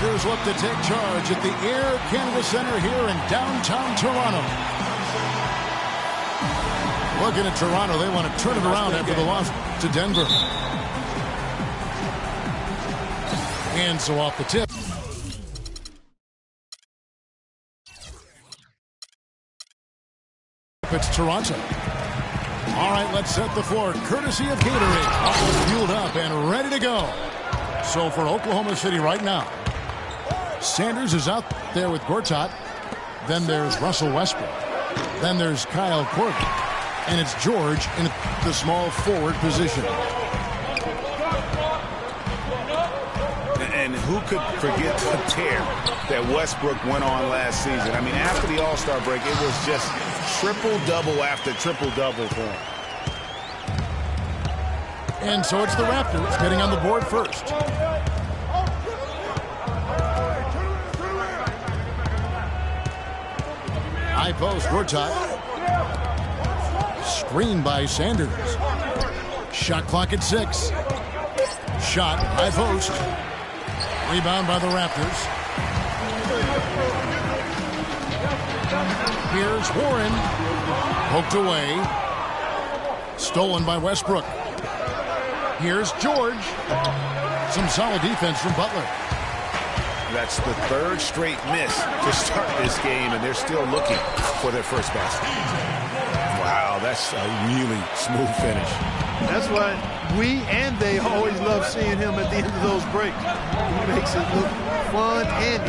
Raptors look to take charge at the Air Canada Center here in downtown Toronto. Looking at Toronto, they want to turn it around after the loss to Denver. And so off the tip. It's Toronto. All right, let's set the floor. Courtesy of Gatorade. All fueled up and ready to go. So for Oklahoma City right now, Sanders is out there with Gortat. Then there's Russell Westbrook. Then there's Kyle Korver. And it's George in the small forward position. And who could forget the tear that Westbrook went on last season? I mean, after the All-Star break, it was just triple-double after triple-double for him. And so it's the Raptors getting on the board first. High post, Gortat. Screen by Sanders. Shot clock at 6. Shot, high post. Rebound by the Raptors. Here's Warren. Poked away. Stolen by Westbrook. Here's George. Some solid defense from Butler. That's the third straight miss to start this game, and they're still looking for their first basket. Wow, that's a really smooth finish. That's why we and they always love seeing him at the end of those breaks. He makes it look fun and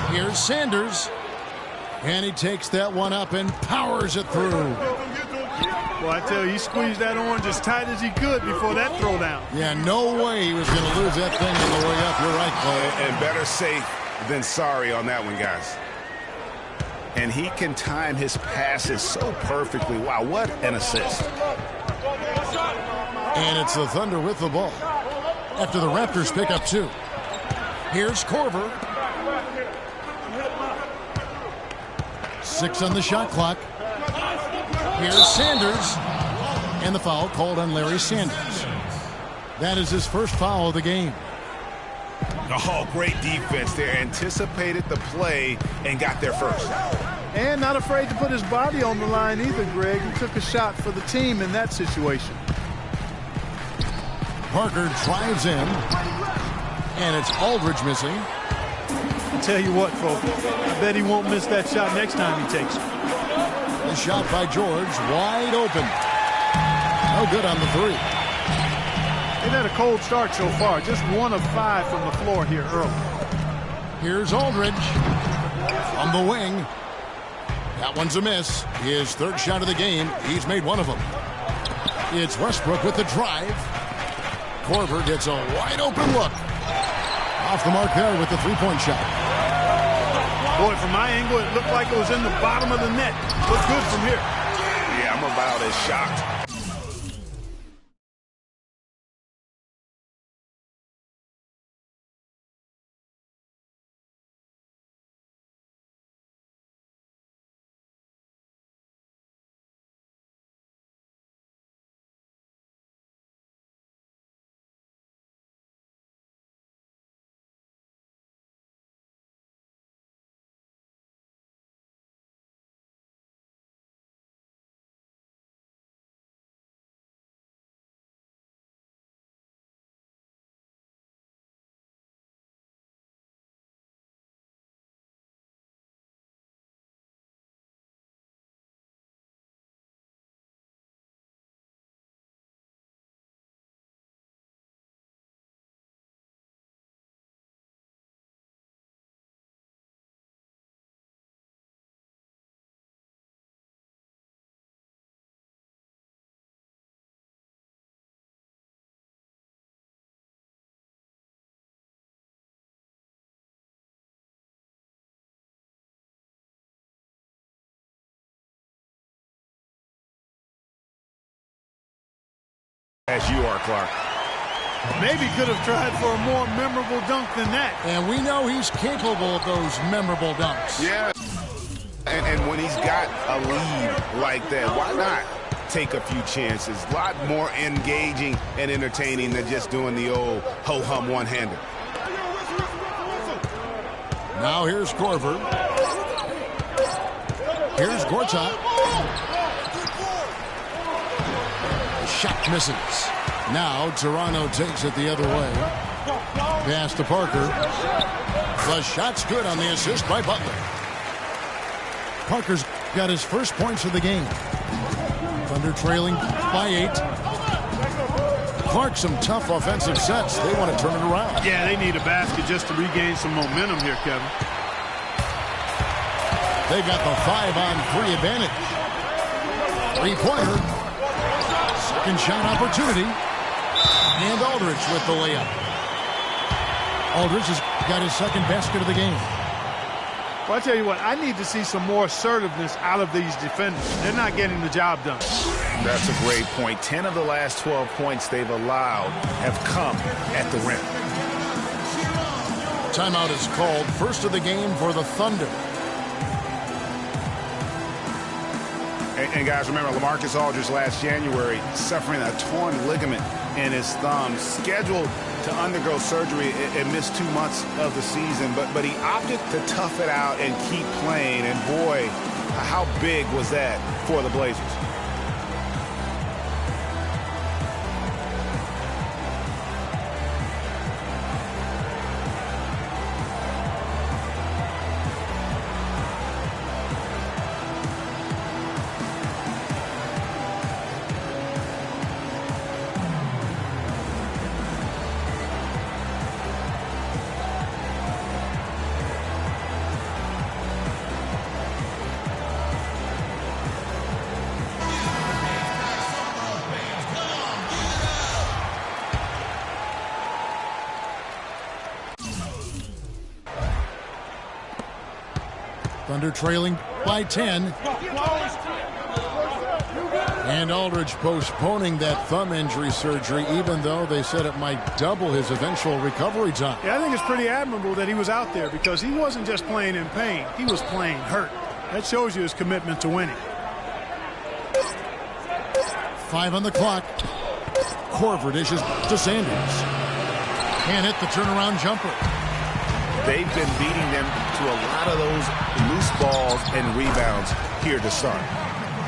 easy. Here's Sanders. And he takes that one up and powers it through. Well, I tell you, he squeezed that orange as tight as he could before that throwdown. Yeah, no way he was going to lose that thing on the way up. You're right, Clay. And better safe than sorry on that one, guys. And he can time his passes so perfectly. Wow, what an assist. And it's the Thunder with the ball after the Raptors pick up 2. Here's Korver. 6 on the shot clock. Here's Sanders. And the foul called on Larry Sanders. That is his first foul of the game. Oh, great defense there. Anticipated the play and got there first. And not afraid to put his body on the line either, Greg. He took a shot for the team in that situation. Parker drives in. And it's Aldridge missing. I'll tell you what, folks. I bet he won't miss that shot next time he takes it. The shot by George, wide open. No good on the 3. They've had a cold start so far. Just 1 of 5 from the floor here early. Here's Aldridge on the wing. That one's a miss. His third shot of the game. He's made 1 of them. It's Westbrook with the drive. Korver gets a wide open look. Off the mark there with the 3-point shot. Boy, from my angle, it looked like it was in the bottom of the net. Looked good from here. Yeah, I'm about as shocked. As you are, Clark. Maybe could have tried for a more memorable dunk than that. And we know he's capable of those memorable dunks. Yeah. And when he's got a lead like that, why not take a few chances? A lot more engaging and entertaining than just doing the old ho-hum one-hander. Now here's Corver. Here's Gortat. The shot misses. Now Toronto takes it the other way. Pass to Parker. The shot's good on the assist by Butler. Parker's got his first points of the game. Thunder trailing by 8. Clark, some tough offensive sets. They want to turn it around. Yeah, they need a basket just to regain some momentum here, Kevin. They got the 5-on-3 advantage. 3-pointer. Second shot opportunity. And Aldridge with the layup. Aldridge has got his second basket of the game. Well, I tell you what, I need to see some more assertiveness out of these defenders. They're not getting the job done. That's a great point. 10 of the last 12 points they've allowed have come at the rim. Timeout is called. First of the game for the Thunder. And guys, remember, LaMarcus Aldridge last January suffering a torn ligament in his thumb, scheduled to undergo surgery and miss 2 months of the season. But he opted to tough it out and keep playing. And boy, how big was that for the Blazers? Thunder trailing by 10. And Aldridge postponing that thumb injury surgery, even though they said it might double his eventual recovery time. Yeah, I think it's pretty admirable that he was out there because he wasn't just playing in pain. He was playing hurt. That shows you his commitment to winning. 5 on the clock. Corver dishes to Sanders. Can't hit the turnaround jumper. They've been beating them to a lot of those loose balls and rebounds here to start.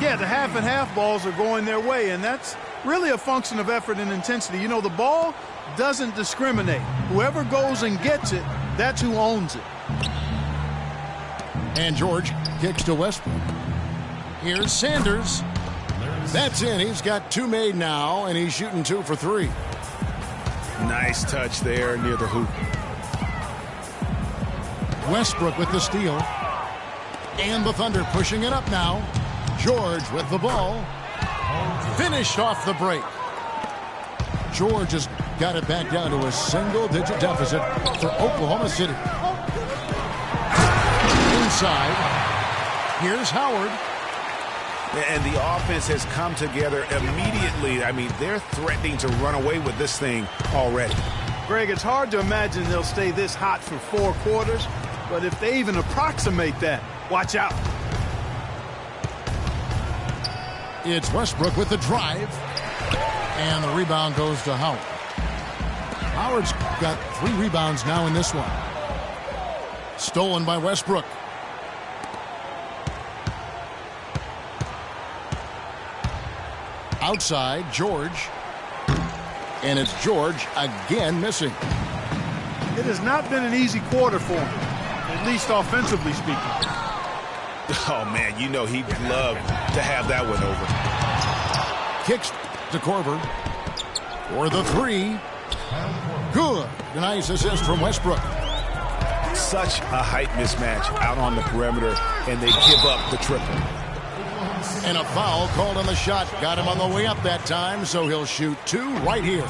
Yeah, the half and half balls are going their way, and that's really a function of effort and intensity. You know, the ball doesn't discriminate. Whoever goes and gets it, that's who owns it. And George kicks to Westbrook. Here's Sanders. That's in. He's got 2 made now, and he's shooting 2 for 3. Nice touch there near the hoop. Westbrook with the steal. And the Thunder pushing it up now. George with the ball. Finished off the break. George has got it back down to a single-digit deficit for Oklahoma City. Inside. Here's Howard. And the offense has come together immediately. I mean, they're threatening to run away with this thing already. Greg, it's hard to imagine they'll stay this hot for 4 quarters, but if they even approximate that, watch out. It's Westbrook with the drive. And the rebound goes to Howard. Howard's got 3 rebounds now in this one. Stolen by Westbrook. Outside, George. And it's George again missing. It has not been an easy quarter for him, at least offensively speaking. Oh, man, you know he'd love to have that one over. Kicks to Corver for the 3. Good. Nice assist from Westbrook. Such a height mismatch out on the perimeter, and they give up the triple. And a foul called on the shot. Got him on the way up that time, so he'll shoot 2 right here.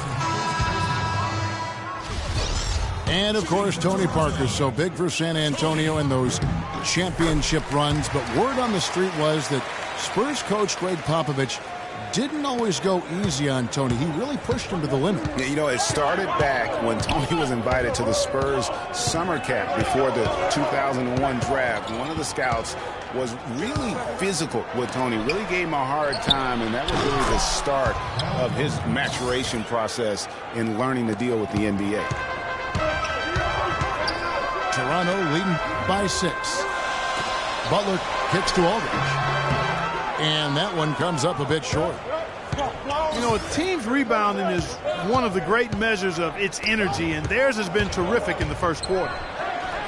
And, of course, Tony Parker, so big for San Antonio in those championship runs. But word on the street was that Spurs coach Greg Popovich didn't always go easy on Tony. He really pushed him to the limit. Yeah, you know, it started back when Tony was invited to the Spurs summer camp before the 2001 draft. One of the scouts was really physical with Tony, really gave him a hard time, and that was really the start of his maturation process in learning to deal with the NBA. Toronto leading by 6. Butler kicks to Aldridge. And that one comes up a bit short. You know, a team's rebounding is one of the great measures of its energy, and theirs has been terrific in the first quarter.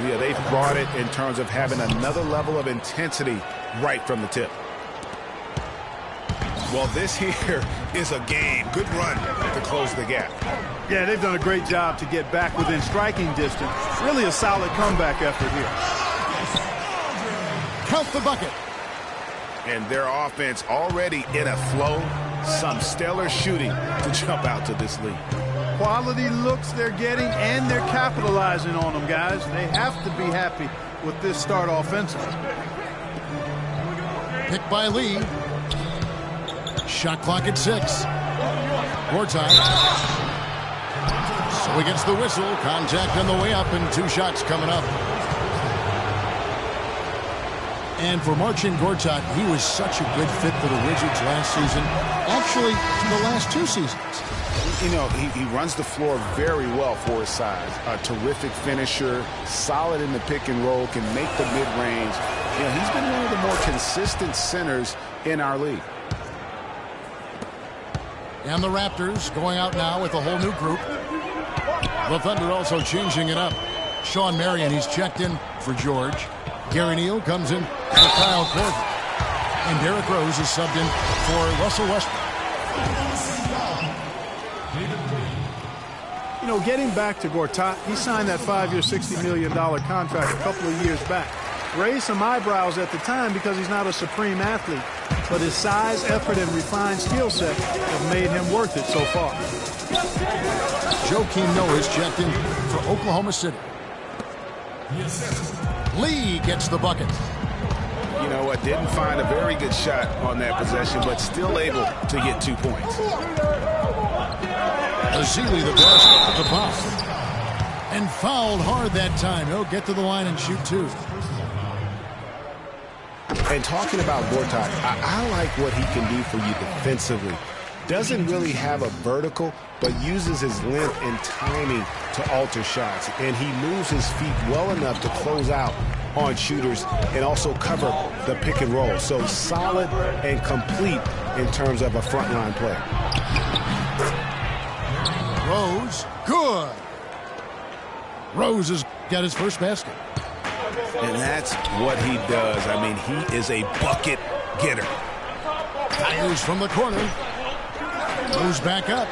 Yeah, they've brought it in terms of having another level of intensity right from the tip. Well, this here is a game. Good run to close the gap. Yeah, they've done a great job to get back within striking distance. Really a solid comeback effort here. Count the bucket. And their offense already in a flow. Some stellar shooting to jump out to this lead. Quality looks they're getting, and they're capitalizing on them, guys. They have to be happy with this start offensively. Picked by Lee. Shot clock at 6. Gortat. So he gets the whistle. Contact on the way up, and 2 shots coming up. And for Marcin Gortat, he was such a good fit for the Wizards last season. Actually, the last 2 seasons. You know, he runs the floor very well for his size. A terrific finisher, solid in the pick and roll, can make the mid-range. You know, he's been one of the more consistent centers in our league. And the Raptors going out now with a whole new group. The Thunder also changing it up. Sean Marion, he's checked in for George. Gary Neal comes in for Kyle Korver. And Derrick Rose is subbed in for Russell Westbrook. You know, getting back to Gortat, he signed that 5-year, $60 million contract a couple of years back. Raised some eyebrows at the time because he's not a supreme athlete, but his size, effort, and refined skill set have made him worth it so far. Joakim Noah is checked in for Oklahoma City. Lee gets the bucket. You know what? Didn't find a very good shot on that possession, but still able to get 2 points. Azili the best at the pop. And fouled hard that time. He'll get to the line and shoot 2. And talking about Gortat, I like what he can do for you defensively. Doesn't really have a vertical, but uses his length and timing to alter shots. And he moves his feet well enough to close out on shooters and also cover the pick and roll. So solid and complete in terms of a frontline play. Rose, good. Rose has got his first basket. And that's what he does. I mean, he is a bucket getter. Fires from the corner. Moves back up.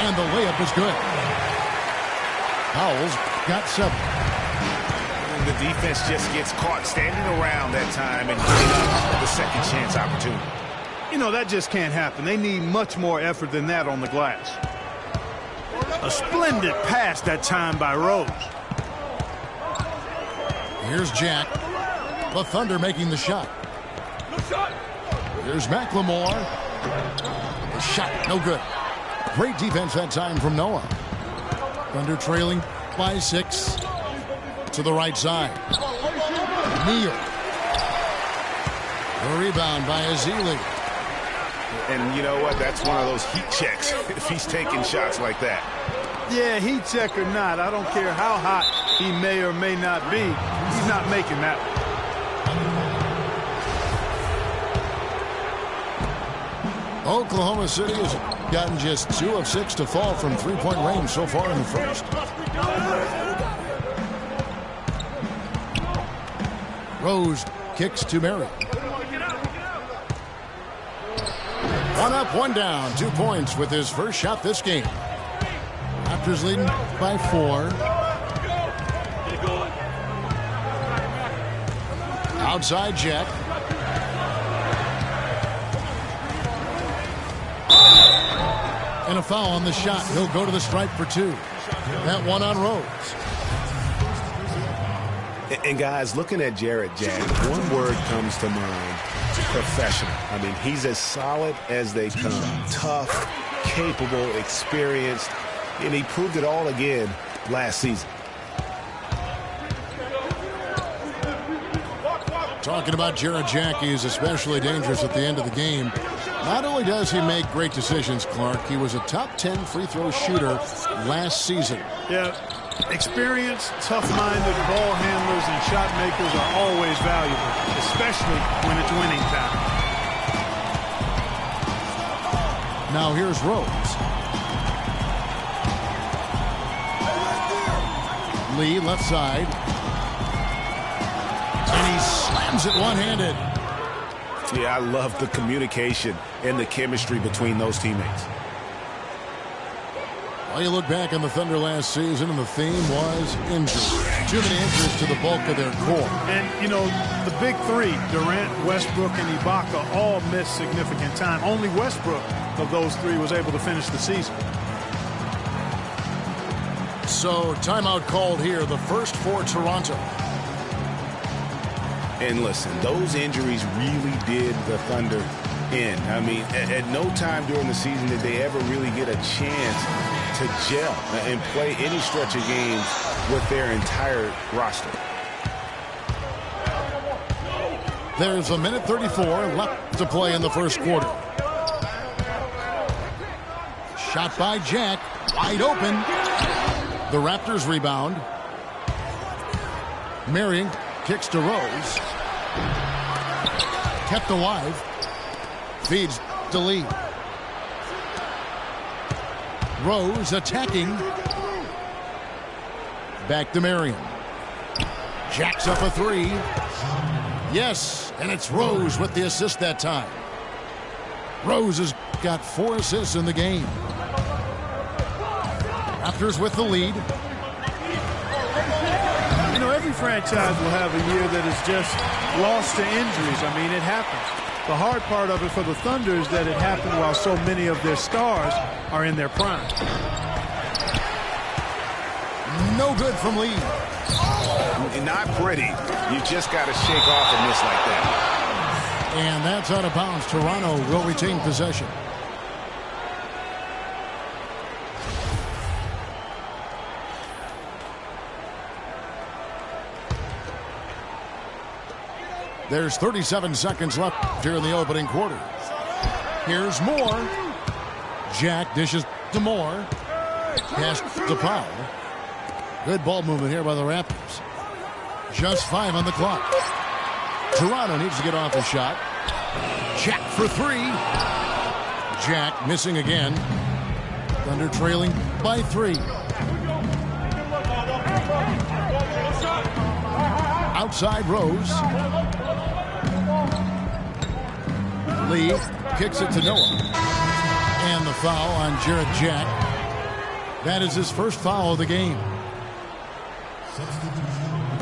And the layup is good. Powell's got 7. And the defense just gets caught standing around that time and giving up the second chance opportunity. You know, that just can't happen. They need much more effort than that on the glass. A splendid pass that time by Rose. Here's Jack. The Thunder making the shot. Here's McLemore. The shot, no good. Great defense that time from Noah. Thunder trailing by 6. To the right side. Neal. The rebound by Azili. And you know what? That's one of those heat checks if he's taking shots like that. Yeah, heat check or not, I don't care how hot he may or may not be. He's not making that one. Oklahoma City has gotten just 2 of 6 to fall from 3-point range so far in the first. Rose kicks to Mary. 1 up, 1 down. 2 points with his first shot this game. Raptors leading by 4. Outside Jack. And a foul on the shot. He'll go to the stripe for 2. That one on Rose. And guys, looking at Jarrett Jack, one word comes to mind: professional. I mean, he's as solid as they come. Tough, capable, experienced, and he proved it all again last season. Talking about Jarrett Jack, he is especially dangerous at the end of the game. Not only does he make great decisions, Clark, he was a top 10 free throw shooter last season. Yeah, Experienced, tough-minded ball handlers and shot makers are always valuable, especially when it's winning time. Now here's Rose. Lee left side. And he slams it one-handed. Yeah, I love the communication and the chemistry between those teammates. Well, you look back on the Thunder last season, and the theme was injuries. Too many injuries to the bulk of their core. And, you know, the big three, Durant, Westbrook, and Ibaka, all missed significant time. Only Westbrook of those three was able to finish the season. So, timeout called here, the first for Toronto. And listen, those injuries really did the Thunder in. I mean, at no time during the season did they ever really get a chance to gel and play any stretch of games with their entire roster. There's a minute 34 left to play in the first quarter. Shot by Jack, wide open. The Raptors rebound. Marion kicks to Rose. Kept alive. Feeds to Lee. Rose attacking. Back to Marion. Jacks up a three. Yes, and it's Rose with the assist that time. Rose has got 4 assists in the game. Raptors with the lead. You know, every franchise will have a year that is just lost to injuries. I mean, it happens. The hard part of it for the Thunder is that it happened while so many of their stars are in their prime. No good from Lee. Not pretty. You just got to shake off a miss like that. And that's out of bounds. Toronto will retain possession. There's 37 seconds left here in the opening quarter. Here's Moore. Jack dishes to Moore. Pass to Powell. Good ball movement here by the Raptors. Just 5 on the clock. Toronto needs to get off the shot. Jack for 3. Jack missing again. Thunder trailing by 3. Outside Rose. Lee kicks it to Noah. And the foul on Jarrett Jack. That is his first foul of the game.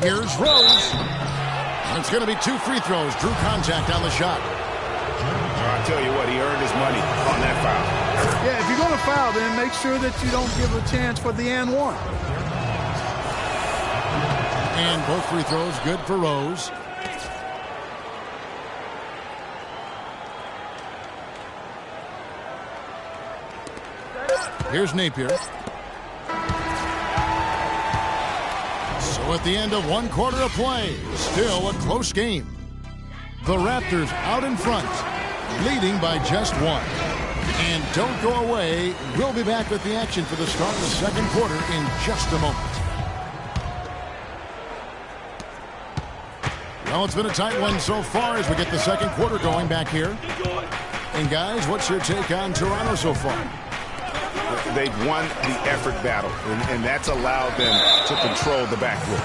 Here's Rose. And it's going to be 2 free throws. Drew contact on the shot. I'll tell you what, he earned his money on that foul. Yeah, if you're going to foul, then make sure that you don't give a chance for the and one. And both free throws good for Rose. Here's Napier. So at the end of 1 quarter of play, still a close game. The Raptors out in front, leading by just 1. And don't go away. We'll be back with the action for the start of the second quarter in just a moment. Well, it's been a tight one so far as we get the second quarter going back here. And guys, what's your take on Toronto so far? They've won the effort battle, and that's allowed them to control the backcourt.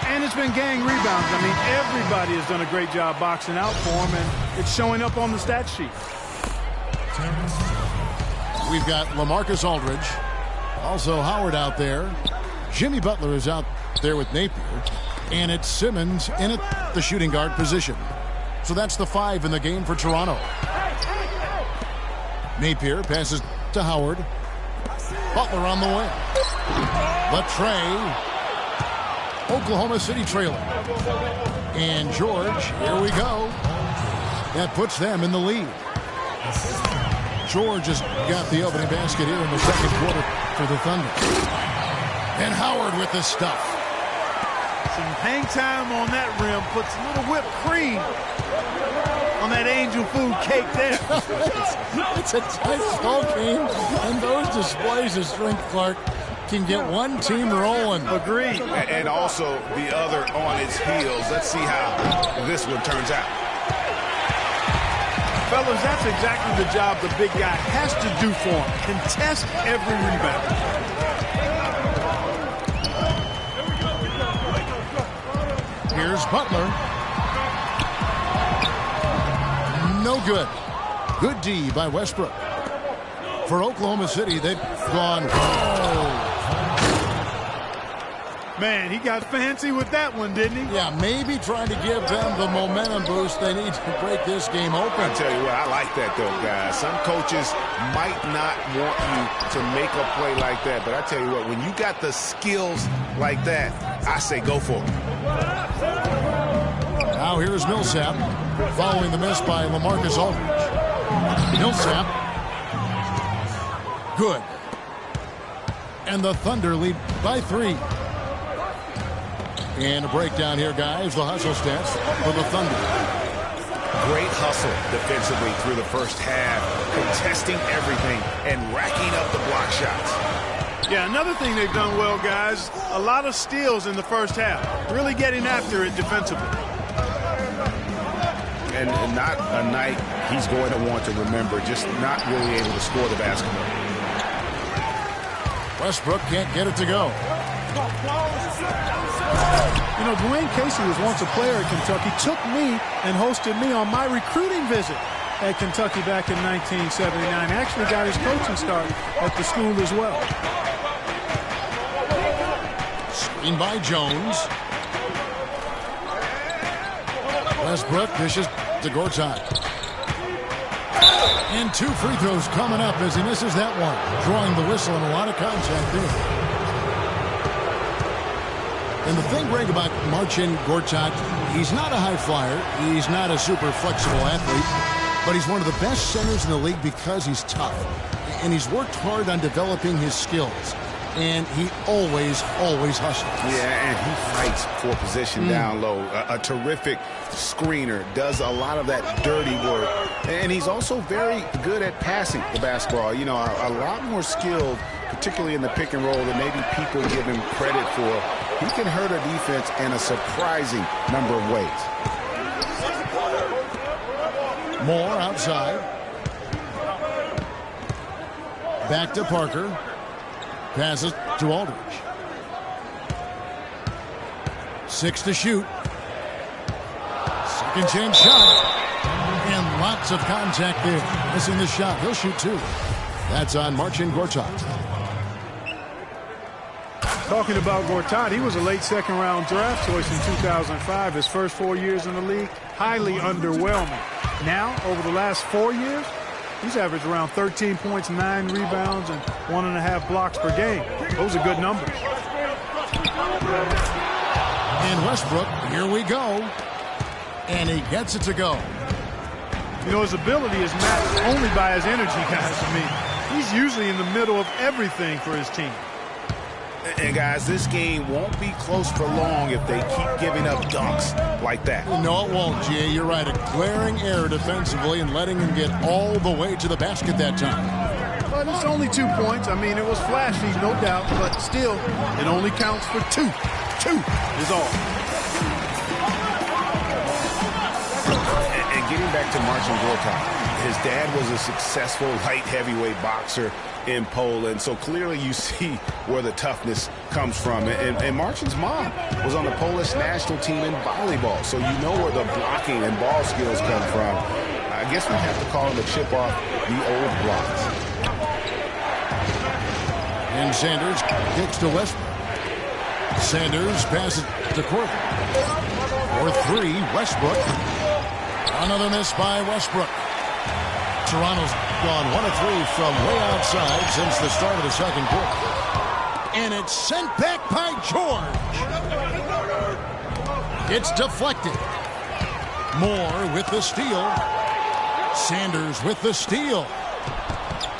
And it's been gang rebounds. I mean, everybody has done a great job boxing out for them, and it's showing up on the stat sheet. We've got LaMarcus Aldridge. Also Howard out there. Jimmy Butler is out there with Napier. And it's Simmons in at the shooting guard position. So that's the 5 in the game for Toronto. Napier passes to Howard. Butler on the way. Latrey. Oklahoma City trailing. And George, here we go. That puts them in the lead. George has got the opening basket here in the second quarter for the Thunder. And Howard with the stuff. Some hang time on that rim puts a little whipped cream on that angel food cake there. It's a tight ball game, and those displays of strength, Clark, can get one team rolling. Agreed. And also the other on its heels. Let's see how this one turns out. Fellas, that's exactly the job the big guy has to do for him. Contest every rebound. Here's Butler. No good. Good D by Westbrook. For Oklahoma City, they've gone. Oh. Man, he got fancy with that one, didn't he? Yeah, maybe trying to give them the momentum boost they need to break this game open. I tell you what, I like that though, guys. Some coaches might not want you to make a play like that, but I tell you what, when you got the skills like that, I say go for it. Now here's Millsap, following the miss by LaMarcus Aldridge. Millsap. Good. And the Thunder lead by 3. And a breakdown here, guys. The hustle stats for the Thunder. Great hustle defensively through the first half, contesting everything and racking up the block shots. Yeah, another thing they've done well, guys, a lot of steals in the first half. Really getting after it defensively. And not a night he's going to want to remember, just not really able to score the basketball. Westbrook can't get it to go. You know, Dwayne Casey was once a player at Kentucky, took me and hosted me on my recruiting visit at Kentucky back in 1979. Actually got his coaching start at the school as well. Screen by Jones. Westbrook dishes to Gortat. And 2 free throws coming up as he misses that one. Drawing the whistle and a lot of contact there. And the thing, Greg, about Marcin Gortat, he's not a high flyer. He's not a super flexible athlete. But he's one of the best centers in the league because he's tough. And he's worked hard on developing his skills. And he always hustles. Yeah, and he fights for position down low. A terrific screener, does a lot of that dirty work. And he's also very good at passing the basketball. You know, a lot more skilled, particularly in the pick and roll, than maybe people give him credit for. He can hurt a defense in a surprising number of ways. Moore outside. Back to Parker. Passes to Aldridge. 6 to shoot. Second chance shot. And lots of contact there. Missing the shot. He'll shoot 2. That's on Marcin Gortat. Talking about Gortat, he was a late second-round draft choice in 2005. His first 4 years in the league, highly underwhelming. Now, over the last 4 years, he's averaged around 13 points, 9 rebounds, and 1.5 blocks per game. Those are good numbers. And Westbrook, here we go. And he gets it to go. You know, his ability is matched only by his energy, guys, to me. He's usually in the middle of everything for his team. And, guys, this game won't be close for long if they keep giving up dunks like that. No, it won't, Jay. You're right. A glaring error defensively and letting him get all the way to the basket that time. But it's only 2 points. I mean, it was flashy, no doubt, but still, it only counts for 2. 2 is all. And getting back to Marcin Gortat, his dad was a successful light heavyweight boxer in Poland, so clearly you see where the toughness comes from. And Marcin's mom was on the Polish national team in volleyball, so you know where the blocking and ball skills come from. I guess we have to call him a chip off the old blocks. And Sanders kicks to Westbrook. Sanders passes to Corbin. For 3, Westbrook. Another miss by Westbrook. Toronto's gone 1 of 3 from way outside since the start of the second quarter. And it's sent back by George. It's deflected. Moore with the steal. Sanders with the steal.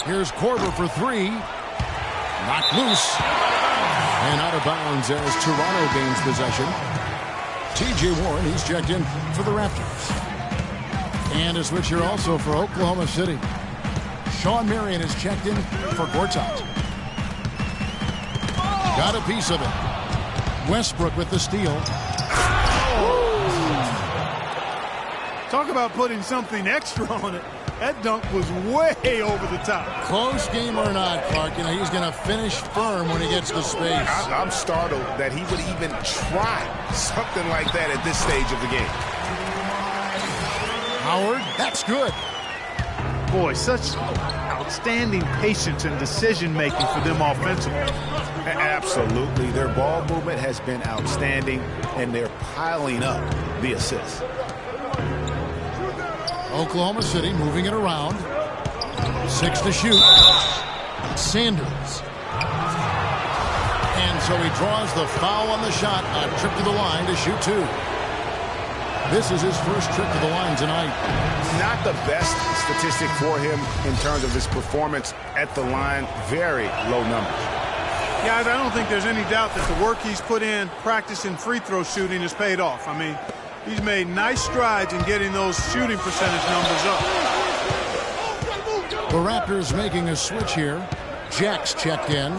Here's Korver for 3. Knocked loose. And out of bounds as Toronto gains possession. T.J. Warren, he's checked in for the Raptors. And a switch here also for Oklahoma City. Sean Marion is checked in for Gortat. Got a piece of it. Westbrook with the steal. Talk about putting something extra on it. That dunk was way over the top. Close game or not, Clark, you know, he's going to finish firm when he gets the space. I'm startled that he would even try something like that at this stage of the game. Howard, that's good. Boy, such outstanding patience and decision-making for them offensively. Absolutely. Their ball movement has been outstanding, and they're piling up the assists. Oklahoma City moving it around. 6 to shoot. Sanders. And so he draws the foul on the shot. A trip to the line to shoot 2. This is his first trip to the line tonight. Not the best statistic for him in terms of his performance at the line. Very low numbers. Guys, I don't think there's any doubt that the work he's put in practicing free throw shooting has paid off. I mean, he's made nice strides in getting those shooting percentage numbers up. The Raptors making a switch here. Jack's checked in.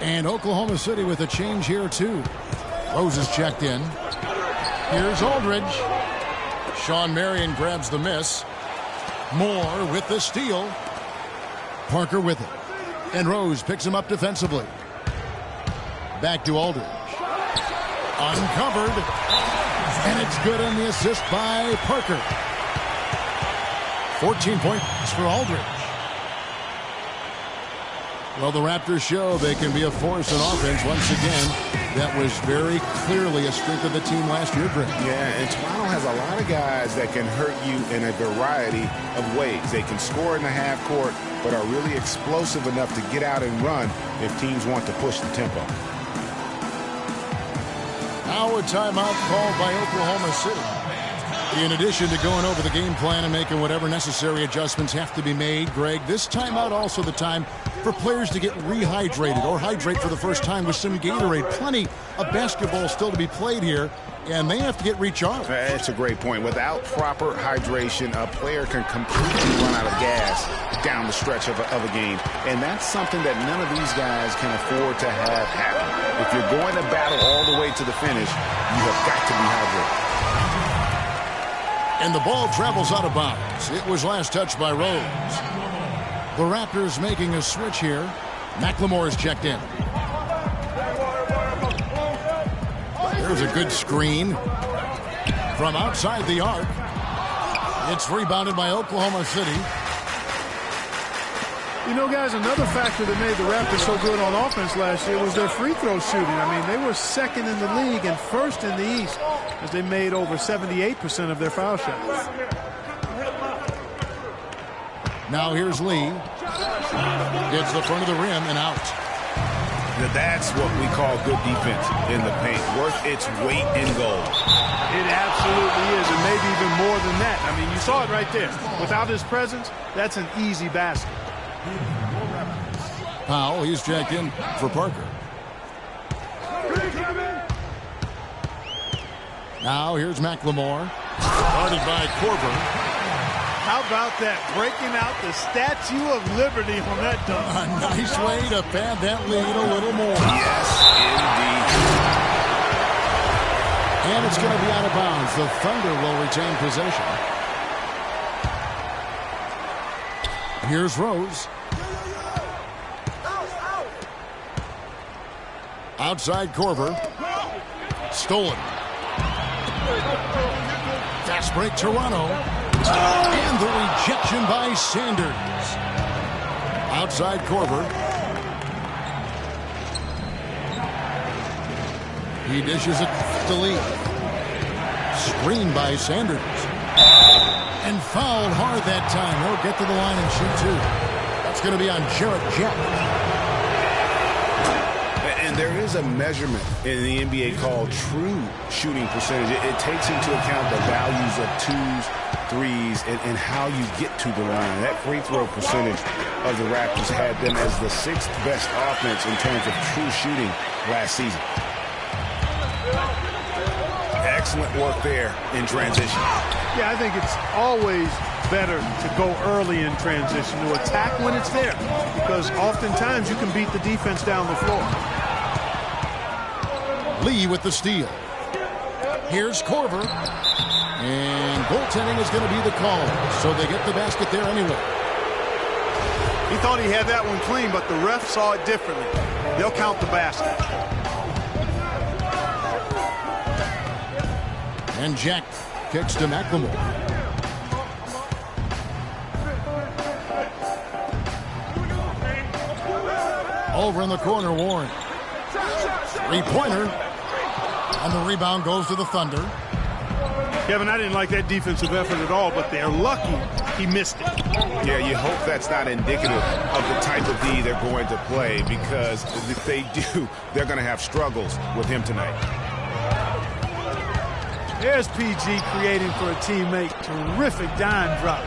And Oklahoma City with a change here, too. Rose is checked in. Here's Aldridge. Sean Marion grabs the miss. Moore with the steal. Parker with it. And Rose picks him up defensively. Back to Aldridge. Uncovered. And it's good on the assist by Parker. 14 points for Aldridge. Well, the Raptors show they can be a force in offense once again. That was very clearly a strength of the team last year, Greg. Yeah, and Toronto has a lot of guys that can hurt you in a variety of ways. They can score in the half court, but are really explosive enough to get out and run if teams want to push the tempo. Now a timeout called by Oklahoma City. In addition to going over the game plan and making whatever necessary adjustments have to be made, Greg, this timeout also the time for players to get rehydrated or hydrate for the first time with some Gatorade. Plenty of basketball still to be played here, and they have to get recharged. That's a great point. Without proper hydration, a player can completely run out of gas down the stretch of a game, and that's something that none of these guys can afford to have happen. If you're going to battle all the way to the finish, you have got to be hydrated. And the ball travels out of bounds. It was last touched by Rose. The Raptors making a switch here. McLemore is checked in. There's a good screen from outside the arc. It's rebounded by Oklahoma City. You know, guys, another factor that made the Raptors so good on offense last year was their free throw shooting. I mean, they were second in the league and first in the East as they made over 78% of their foul shots. Now here's Lee. Gets the front of the rim and out. That's what we call good defense in the paint. Worth its weight in gold. It absolutely is, and maybe even more than that. I mean, you saw it right there. Without his presence, that's an easy basket. Powell, he's checked in for Parker. Now here's McLemore. Guarded by Korver. How about that? Breaking out the Statue of Liberty on that dunk. A nice way to pad that lead a little more. Yes, indeed. And it's going to be out of bounds. The Thunder will retain possession. Here's Rose. Outside Korver. Stolen. Fast break Toronto. And the rejection by Sanders. Outside Korver. He dishes it to Lee. Screened by Sanders. And fouled hard that time. He'll get to the line and shoot two. That's going to be on Jarrett Jack. And there is a measurement in the NBA called true shooting percentage. It takes into account the values of twos, threes, and how you get to the line. That free throw percentage of the Raptors had them as the sixth best offense in terms of true shooting last season. Excellent work there in transition. Yeah, I think it's always better to go early in transition, to attack when it's there, because oftentimes you can beat the defense down the floor. Lee with the steal. Here's Korver. And goaltending is going to be the call. So they get the basket there anyway. He thought he had that one clean, but the ref saw it differently. They'll count the basket. And Jack kicks to McLemore. Over in the corner, Warren. Three-pointer. And the rebound goes to the Thunder. Kevin, I didn't like that defensive effort at all, but they're lucky he missed it. Yeah, you hope that's not indicative of the type of D they're going to play, because if they do, they're going to have struggles with him tonight. There's PG creating for a teammate. Terrific dime drop.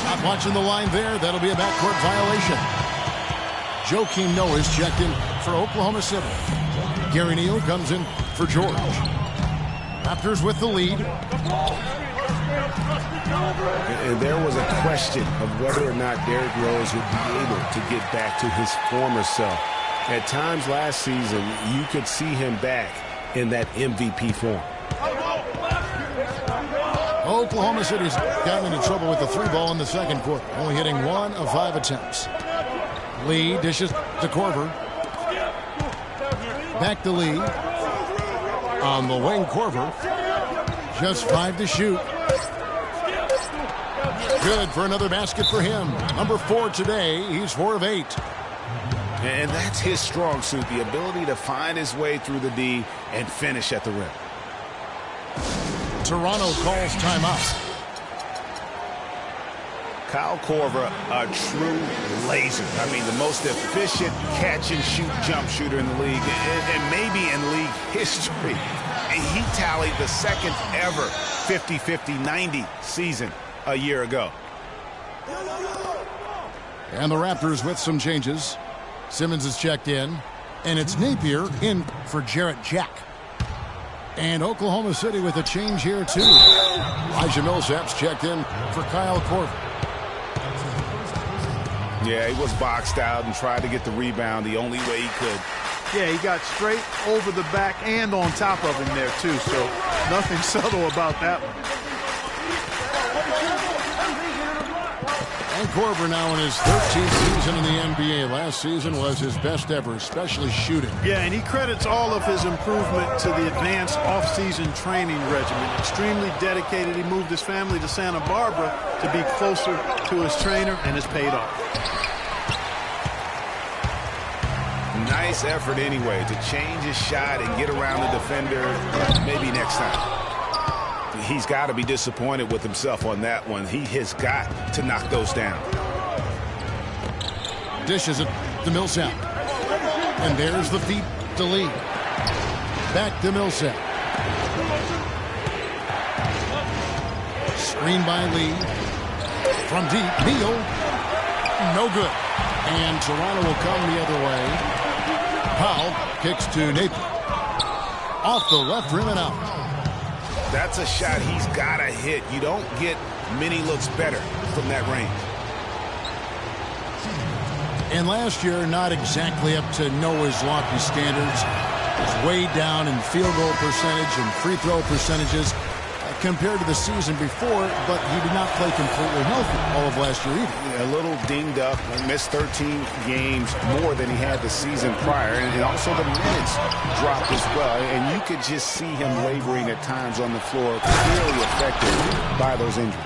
Not watching the line there. That'll be a backcourt violation. Joakim Noah's checked in for Oklahoma City. Gary Neal comes in for George. Raptors with the lead. And there was a question of whether or not Derrick Rose would be able to get back to his former self. At times last season, you could see him back in that MVP form. Oklahoma City's gotten into trouble with the three ball in the second quarter, only hitting 1 of 5 attempts. Lee dishes to Korver. Back to Lee. On the wing, Korver. Just 5 to shoot. Good for another basket for him. Number 4 today. He's 4 of 8. And that's his strong suit, the ability to find his way through the D and finish at the rim. Toronto calls timeout. Kyle Korver, a true laser. I mean, the most efficient catch-and-shoot jump shooter in the league, and maybe in league history. And he tallied the second ever 50-50-90 season a year ago. And the Raptors with some changes. Simmons is checked in, and it's Napier in for Jarrett Jack. And Oklahoma City with a change here, too. Elijah Millsap's checked in for Kyle Korver. Yeah, he was boxed out and tried to get the rebound the only way he could. Yeah, he got straight over the back and on top of him there, too, so nothing subtle about that one. And Korver now in his 13th season in the NBA. Last season was his best ever, especially shooting. Yeah, and he credits all of his improvement to the advanced off-season training regimen. Extremely dedicated. He moved his family to Santa Barbara to be closer to his trainer, and it's paid off. Nice effort anyway to change his shot and get around the defender. Maybe next time. He's got to be disappointed with himself on that one. He has got to knock those down. Dishes it to Millsap. And there's the feed to Lee. Back to Millsap. Screen by Lee. From deep, Neal. No good. And Toronto will come the other way. Powell kicks to Napier. Off the left rim and out. That's a shot he's got to hit. You don't get many looks better from that range. And last year, not exactly up to Noah's lofty standards. Was way down in field goal percentage and free throw percentages compared to the season before, but he did not play completely healthy all of last year either. A little dinged up, missed 13 games more than he had the season prior, and also the minutes dropped as well, and you could just see him wavering at times on the floor, clearly affected by those injuries.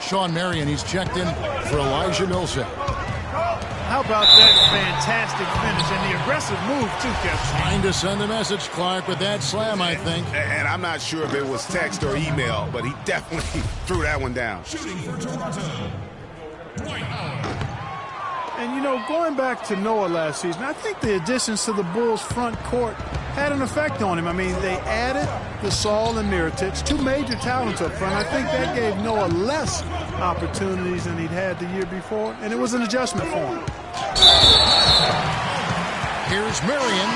Sean Marion, he's checked in for Elijah Millsap. How about that fantastic finish and the aggressive move, too, Kevin? Trying to send a message, Clark, with that slam, I think. And I'm not sure if it was text or email, but he definitely threw that one down. And, you know, going back to Noah last season, I think the additions to the Bulls' front court had an effect on him. I mean, they added Gasol and Mirotic, 2 major talents up front. I think that gave Noah less opportunities than he'd had the year before, and it was an adjustment for him. Here's Marion,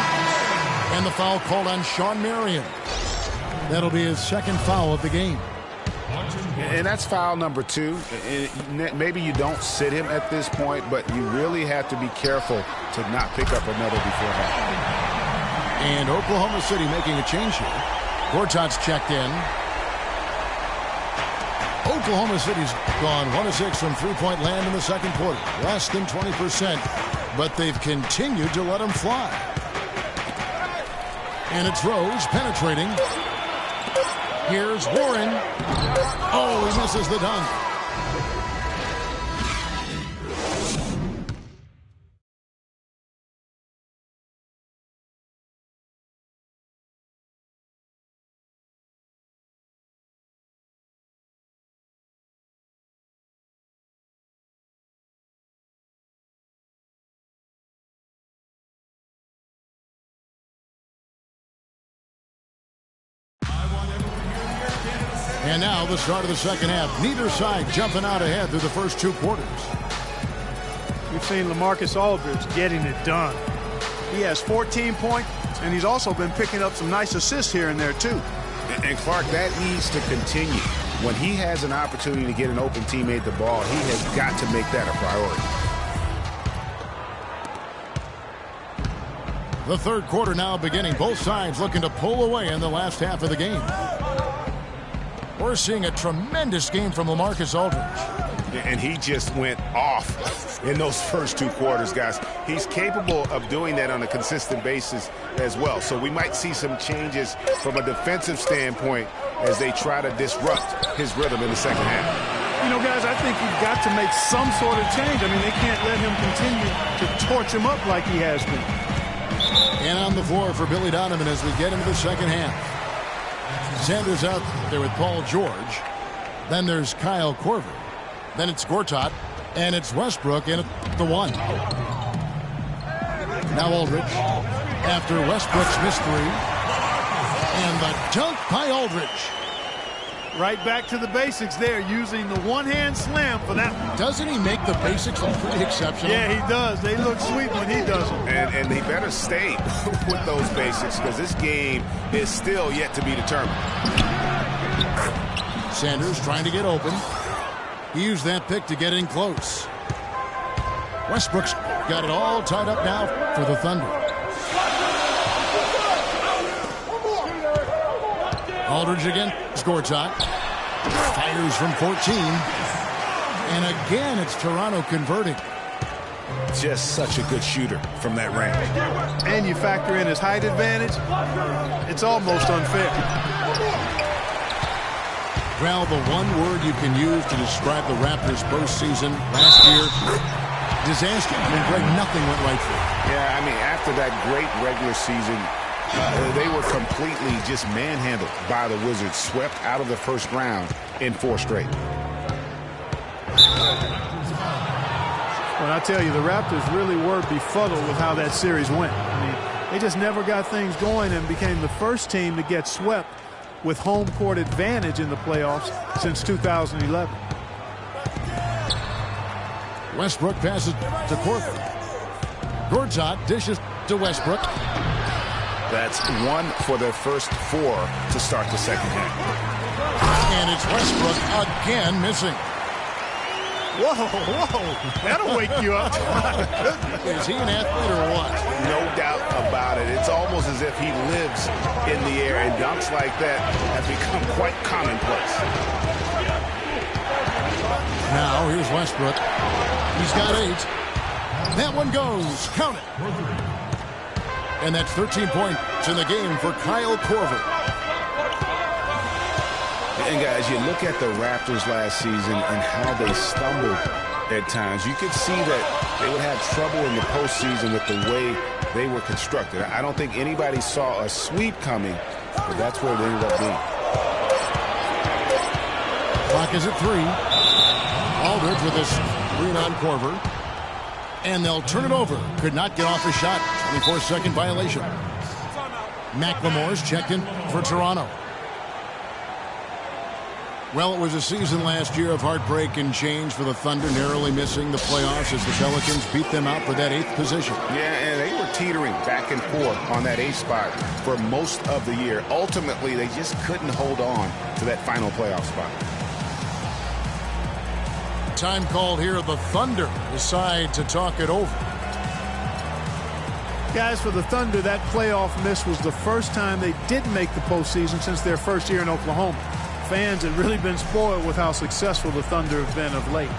and the foul called on Sean Marion. That'll be his second foul of the game. And that's foul number 2. Maybe you don't sit him at this point, but you really have to be careful to not pick up another before half. And Oklahoma City making a change here. Gortat's checked in. Oklahoma City's gone 1 of 6 from three-point land in the second quarter. Less than 20%, but they've continued to let them fly. And it's Rose penetrating. Here's Warren. Oh, he misses the dunk. And now the start of the second half. Neither side jumping out ahead through the first 2 quarters. We've seen LaMarcus Aldridge getting it done. He has 14 points, and he's also been picking up some nice assists here and there, too. And Clark, that needs to continue. When he has an opportunity to get an open teammate the ball, he has got to make that a priority. The third quarter now beginning. Both sides looking to pull away in the last half of the game. We're seeing a tremendous game from LaMarcus Aldridge. And he just went off in those first 2 quarters, guys. He's capable of doing that on a consistent basis as well. So we might see some changes from a defensive standpoint as they try to disrupt his rhythm in the second half. You know, guys, I think you've got to make some sort of change. I mean, they can't let him continue to torch him up like he has been. And on the floor for Billy Donovan as we get into the second half. Sanders out there with Paul George. Then there's Kyle Korver. Then it's Gortat. And it's Westbrook in at the 1. Now Aldridge. After Westbrook's missed 3. And the dunk by Aldridge. Right back to the basics there, using the one-hand slam for that one. Doesn't he make the basics look pretty exceptional? Yeah, he does. They look sweet when he does them. And he better stay with those basics because this game is still yet to be determined. Sanders trying to get open. He used that pick to get in close. Westbrook's got it all tied up now for the Thunder. Aldridge again. Gortat fires from 14. And again, it's Toronto converting. Just such a good shooter from that range. And you factor in his height advantage, it's almost unfair. Well, the one word you can use to describe the Raptors postseason last year, disaster. I mean, Greg, nothing went right for them. Yeah, I mean, after that great regular season, they were completely just manhandled by the Wizards, swept out of the first round in 4 straight. Well, I tell you, the Raptors really were befuddled with how that series went. I mean, they just never got things going and became the first team to get swept with home court advantage in the playoffs since 2011. Westbrook passes to Korver. Gortat dishes to Westbrook. That's 1 for their first 4 to start the second half. And it's Westbrook again missing. Whoa, whoa, that'll wake you up. Is he an athlete or what? No doubt about it. It's almost as if he lives in the air, and dunks like that have become quite commonplace. Now here's Westbrook. He's got 8. That one goes. Count it. And that's 13 points in the game for Kyle Korver. And guys, you look at the Raptors last season and how they stumbled at times. You could see that they would have trouble in the postseason with the way they were constructed. I don't think anybody saw a sweep coming, but that's where it ended up being. Clock is at 3. Aldridge with a screen on Korver. And they'll turn it over. Could not get off a shot. 24-second violation. McLemore's checked in for Toronto. Well, it was a season last year of heartbreak and change for the Thunder, narrowly missing the playoffs as the Pelicans beat them out for that 8th position. Yeah, and they were teetering back and forth on that 8th spot for most of the year. Ultimately, they just couldn't hold on to that final playoff spot. Time called here. The Thunder decide to talk it over. Guys, for the Thunder, that playoff miss was the first time they didn't make the postseason since their first year in Oklahoma. Fans had really been spoiled with how successful the Thunder have been of late.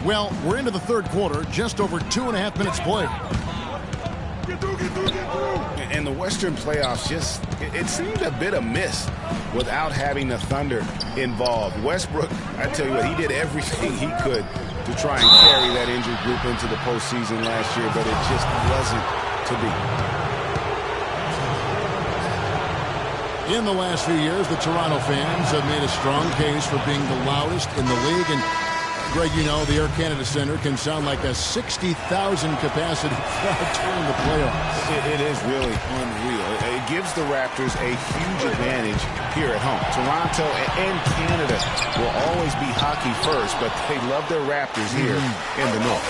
Well, we're into the third quarter, just over 2.5 minutes played. And the Western playoffs it seemed a bit amiss without having the Thunder involved. Westbrook, I tell you what, he did everything he could to try and carry that injured group into the postseason last year, but it just wasn't to be. In the last few years, the Toronto fans have made a strong case for being the loudest in the league. And Greg, you know, the Air Canada Center can sound like a 60,000 capacity crowd during the playoffs. It is really unreal. It gives the Raptors a huge advantage here at home. Toronto and Canada will always be hockey first, but they love their Raptors here in the North.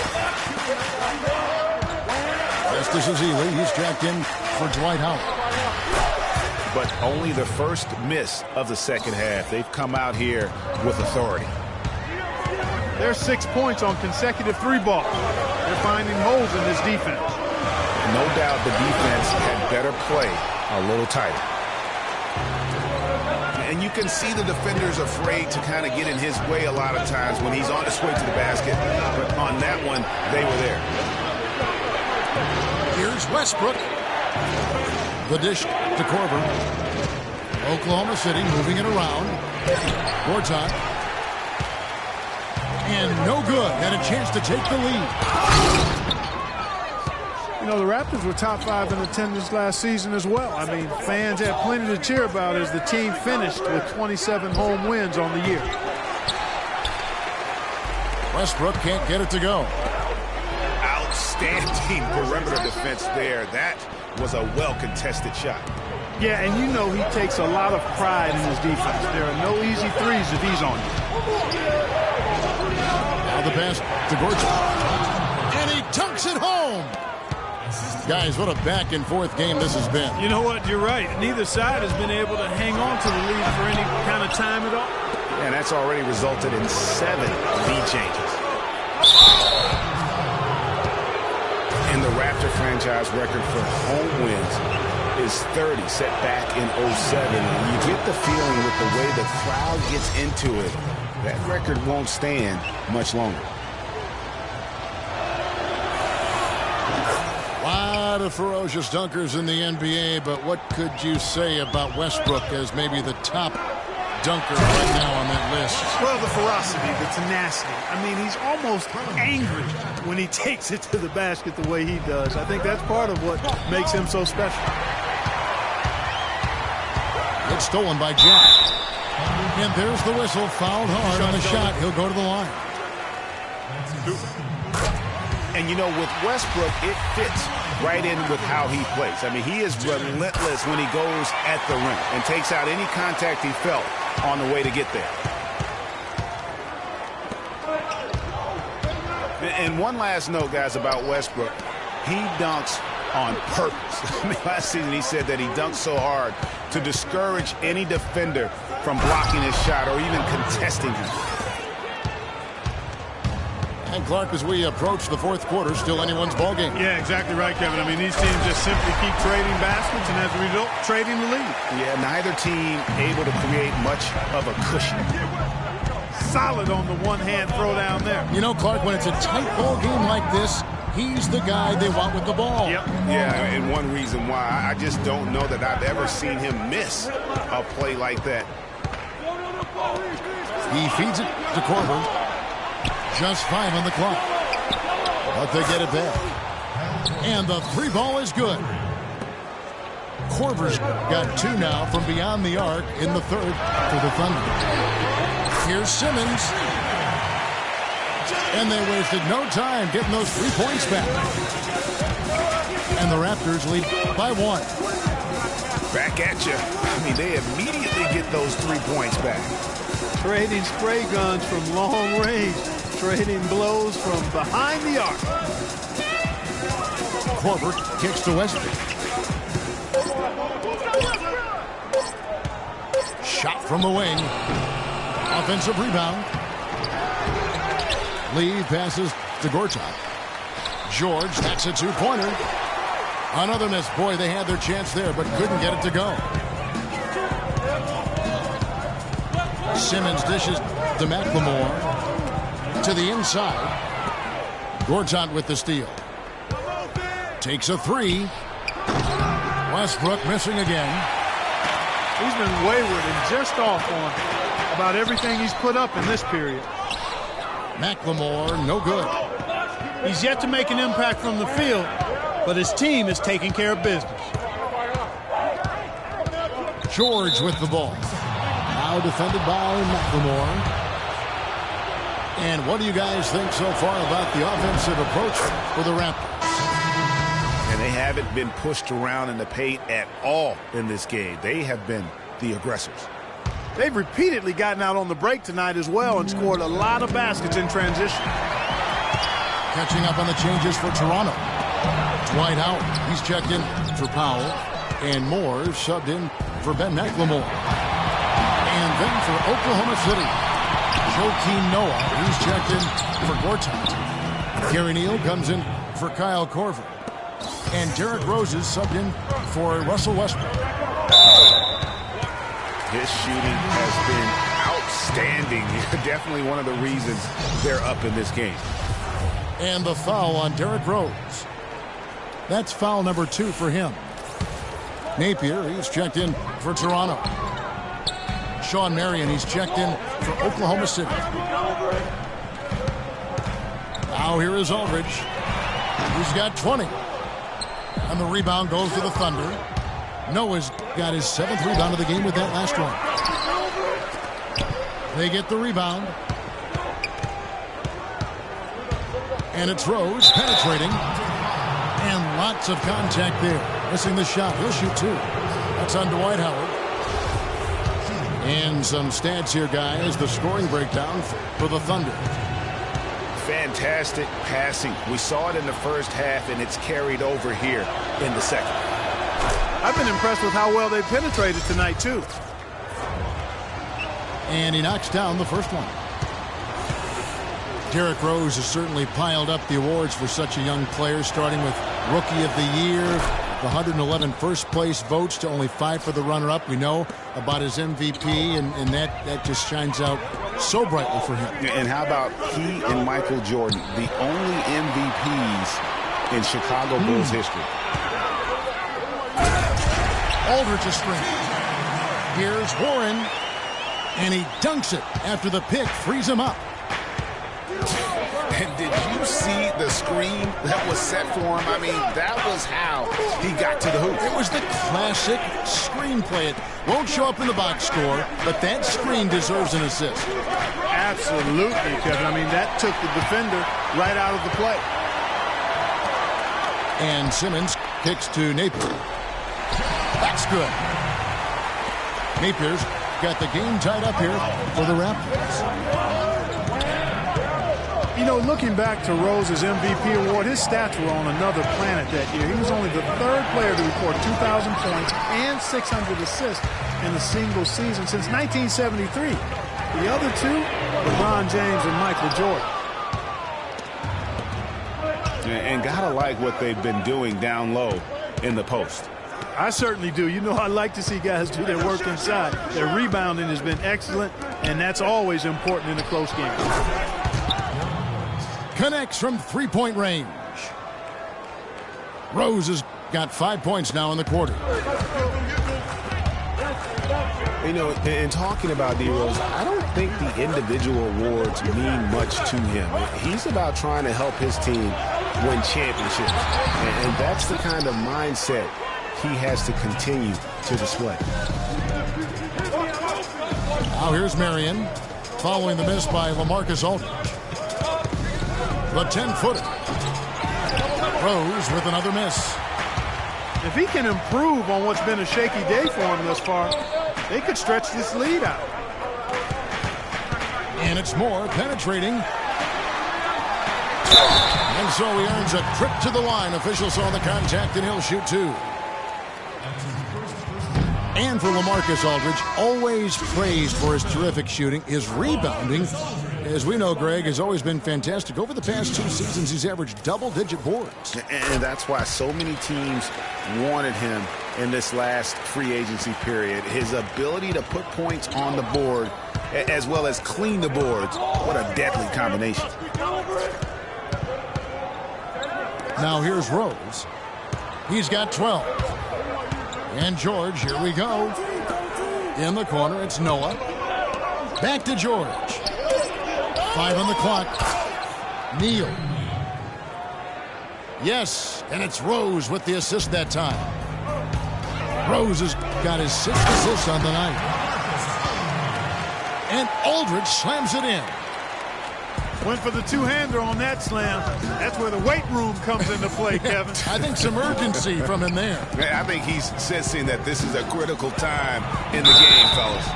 This is Ely. He's jacked in for Dwight Howard. But only the first miss of the second half. They've come out here with authority. There's 6 points on consecutive three balls. They're finding holes in this defense. No doubt the defense had better play a little tighter. And you can see the defenders afraid to kind of get in his way a lot of times when he's on his way to the basket. But on that one, they were there. Here's Westbrook. The dish to Korver. Oklahoma City moving it around. Gortat. And no good. And a chance to take the lead. You know, the Raptors were top 5 in attendance last season as well. I mean, fans had plenty to cheer about as the team finished with 27 home wins on the year. Westbrook can't get it to go. Outstanding perimeter defense there. That was a well-contested shot. Yeah, and you know he takes a lot of pride in his defense. There are no easy threes if he's on you. Now the pass to Gortat. And he dunks it home. Guys, what a back-and-forth game this has been. You know what? You're right. Neither side has been able to hang on to the lead for any kind of time at all. And that's already resulted in 7 lead changes. And the Raptor franchise record for home wins is 30, set back in 07. And you get the feeling with the way the crowd gets into it, that record won't stand much longer. A lot of ferocious dunkers in the NBA, but what could you say about Westbrook as maybe the top dunker right now on that list? Well, the ferocity, the tenacity. I mean, he's almost angry when he takes it to the basket the way he does. I think that's part of what makes him so special. It's stolen by Jack. And there's the whistle. Fouled hard on the shot. He'll go to the line. And, you know, with Westbrook, it fits right in with how he plays. I mean, he is relentless when he goes at the rim and takes out any contact he felt on the way to get there. And one last note, guys, about Westbrook. He dunks on purpose. I mean, last season he said that he dunks so hard to discourage any defender from blocking his shot or even contesting him. And Clark, as we approach the fourth quarter, still anyone's ballgame. Yeah, exactly right, Kevin. I mean, these teams just simply keep trading baskets and as a result, trading the lead. Yeah, neither team able to create much of a cushion. Solid on the one-hand throw down there. You know, Clark, when it's a tight ball game like this, he's the guy they want with the ball. Yep. Yeah, and one reason why I just don't know that I've ever seen him miss a play like that. He feeds it to Korver. Just 5 on the clock. But they get it back. And the 3 ball is good. Korver's got 2 now from beyond the arc in the third for the Thunder. Here's Simmons. And they wasted no time getting those 3 points back. And the Raptors lead by 1. Back at you. I mean, they immediately get those 3 points back. Trading spray guns from long range. trading blows from behind the arc. Corbett kicks to Westbrook. Shot from the wing. Offensive rebound. Lee passes to Gortat. George, that's a two-pointer. Another miss. Boy, they had their chance there, but couldn't get it to go. Simmons dishes to McLemore. To the inside. Gortat with the steal. Takes a three. Westbrook missing again. He's been wayward and just off on about everything he's put up in this period. McLemore, no good. He's yet to make an impact from the field, but his team is taking care of business. George with the ball. Now defended by McLemore. And what do you guys think so far about the offensive approach for the Raptors? And they haven't been pushed around in the paint at all in this game. They have been the aggressors. They've repeatedly gotten out on the break tonight as well and scored a lot of baskets in transition. Catching up on the changes for Toronto. Dwight Howard, he's checked in for Powell. And Moore subbed in for Ben McLemore. And then for Oklahoma City, Joakim Noah, he's checked in for Gortat. Gary Neal comes in for Kyle Korver. And Derrick Rose is subbed in for Russell Westbrook. His shooting has been outstanding. Definitely one of the reasons they're up in this game. And the foul on Derrick Rose. That's foul number 2 for him. Napier, he's checked in for Toronto. Sean Marion, he's checked in for Oklahoma City. Now here is Aldridge. He's got 20. And the rebound goes to the Thunder. Noah's got his 7th rebound of the game with that last one. They get the rebound. And it's Rose penetrating. And lots of contact there. Missing the shot. He'll shoot 2. That's on Dwight Howard. And some stats here, guys. The scoring breakdown for the Thunder. Fantastic passing. We saw it in the first half, and it's carried over here in the second. I've been impressed with how well they penetrated tonight, too. And he knocks down the first one. Derrick Rose has certainly piled up the awards for such a young player, starting with Rookie of the Year, the 111 first-place votes to only 5 for the runner-up. We know about his MVP, and that just shines out so brightly for him. And how about he and Michael Jordan, the only MVPs in Chicago Bulls history? Aldridge is screen. Here's Warren, and he dunks it after the pick frees him up. And did you see the screen that was set for him? I mean, that was how he got to the hoop. It was the classic screen play. It won't show up in the box score, but that screen deserves an assist. Absolutely, Kevin. I mean, that took the defender right out of the play. And Simmons kicks to Napier. That's good. Napier's got the game tied up here for the Raptors. You know, looking back to Rose's MVP award, his stats were on another planet that year. He was only the 3rd player to record 2,000 points and 600 assists in a single season since 1973. The other two, LeBron James and Michael Jordan. And gotta like what they've been doing down low in the post. I certainly do. You know, I like to see guys do their work inside. Their rebounding has been excellent, and that's always important in a close game. Connects from 3-point range. Rose has got 5 points now in the quarter. You know, in talking about D. Rose, I don't think the individual awards mean much to him. He's about trying to help his team win championships. And that's the kind of mindset he has to continue to display. Now here's Marion, following the miss by LaMarcus Aldridge. The 10-footer. Rose with another miss. If he can improve on what's been a shaky day for him thus far, they could stretch this lead out. And it's Moore penetrating. And so he earns a trip to the line. Officials saw the contact, and he'll shoot 2. And for LaMarcus Aldridge, always praised for his terrific shooting, his rebounding, as we know, Greg, has always been fantastic. Over the past 2 seasons, he's averaged double-digit boards. And that's why so many teams wanted him in this last free agency period. His ability to put points on the board as well as clean the boards. What a deadly combination. Now here's Rose. He's got 12. And George, here we go. In the corner, it's Noah. Back to George. 5 on the clock. Neal. Yes, and it's Rose with the assist that time. Rose has got his 6th assist on the night. And Aldridge slams it in. Went for the two-hander on that slam. That's where the weight room comes into play, Kevin. I think some urgency from him there. I think he's sensing that this is a critical time in the game, fellas.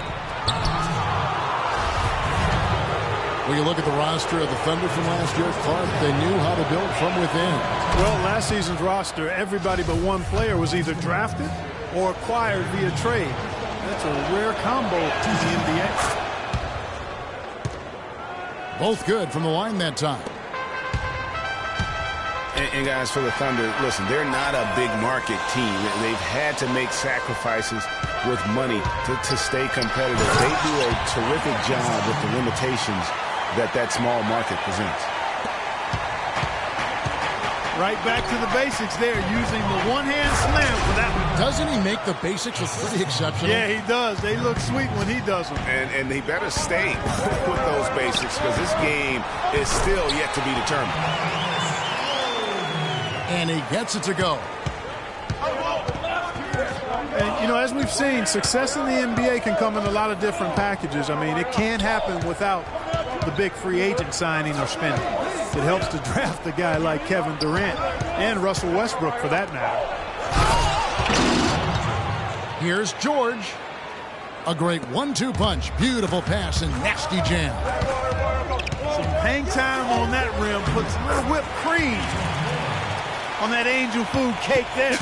When you look at the roster of the Thunder from last year, Clark, they knew how to build from within. Well, last season's roster, everybody but one player was either drafted or acquired via trade. That's a rare combo to the NBA. Both good from the line that time. And guys, for the Thunder, listen, they're not a big market team. They've had to make sacrifices with money to stay competitive. They do a terrific job with the limitations that small market presents. Right back to the basics there, using the one-hand slam for that one. Doesn't he make the basics look pretty exceptional? Yeah, he does. They look sweet when he does them. And he better stay with those basics because this game is still yet to be determined. And he gets it to go. And, you know, as we've seen, success in the NBA can come in a lot of different packages. I mean, it can't happen without the big free agent signing or spending. It helps to draft a guy like Kevin Durant and Russell Westbrook, for that matter. Here's George. A great 1-2 punch. Beautiful pass and nasty jam. Some hang time on that rim. Puts a little whipped cream on that angel food cake there.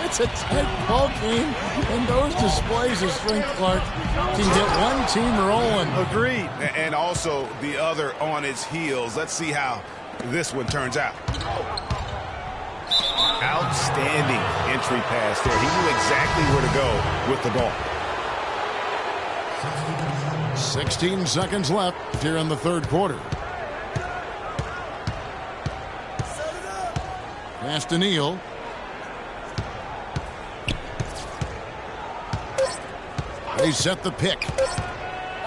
It's a tight ball game, and those displays of strength, Clark, can get one team rolling. Agreed. And also the other on its heels. Let's see how this one turns out. Outstanding entry pass there. He knew exactly where to go with the ball. 16 seconds left here in the third quarter. Pass to Neal. They set the pick.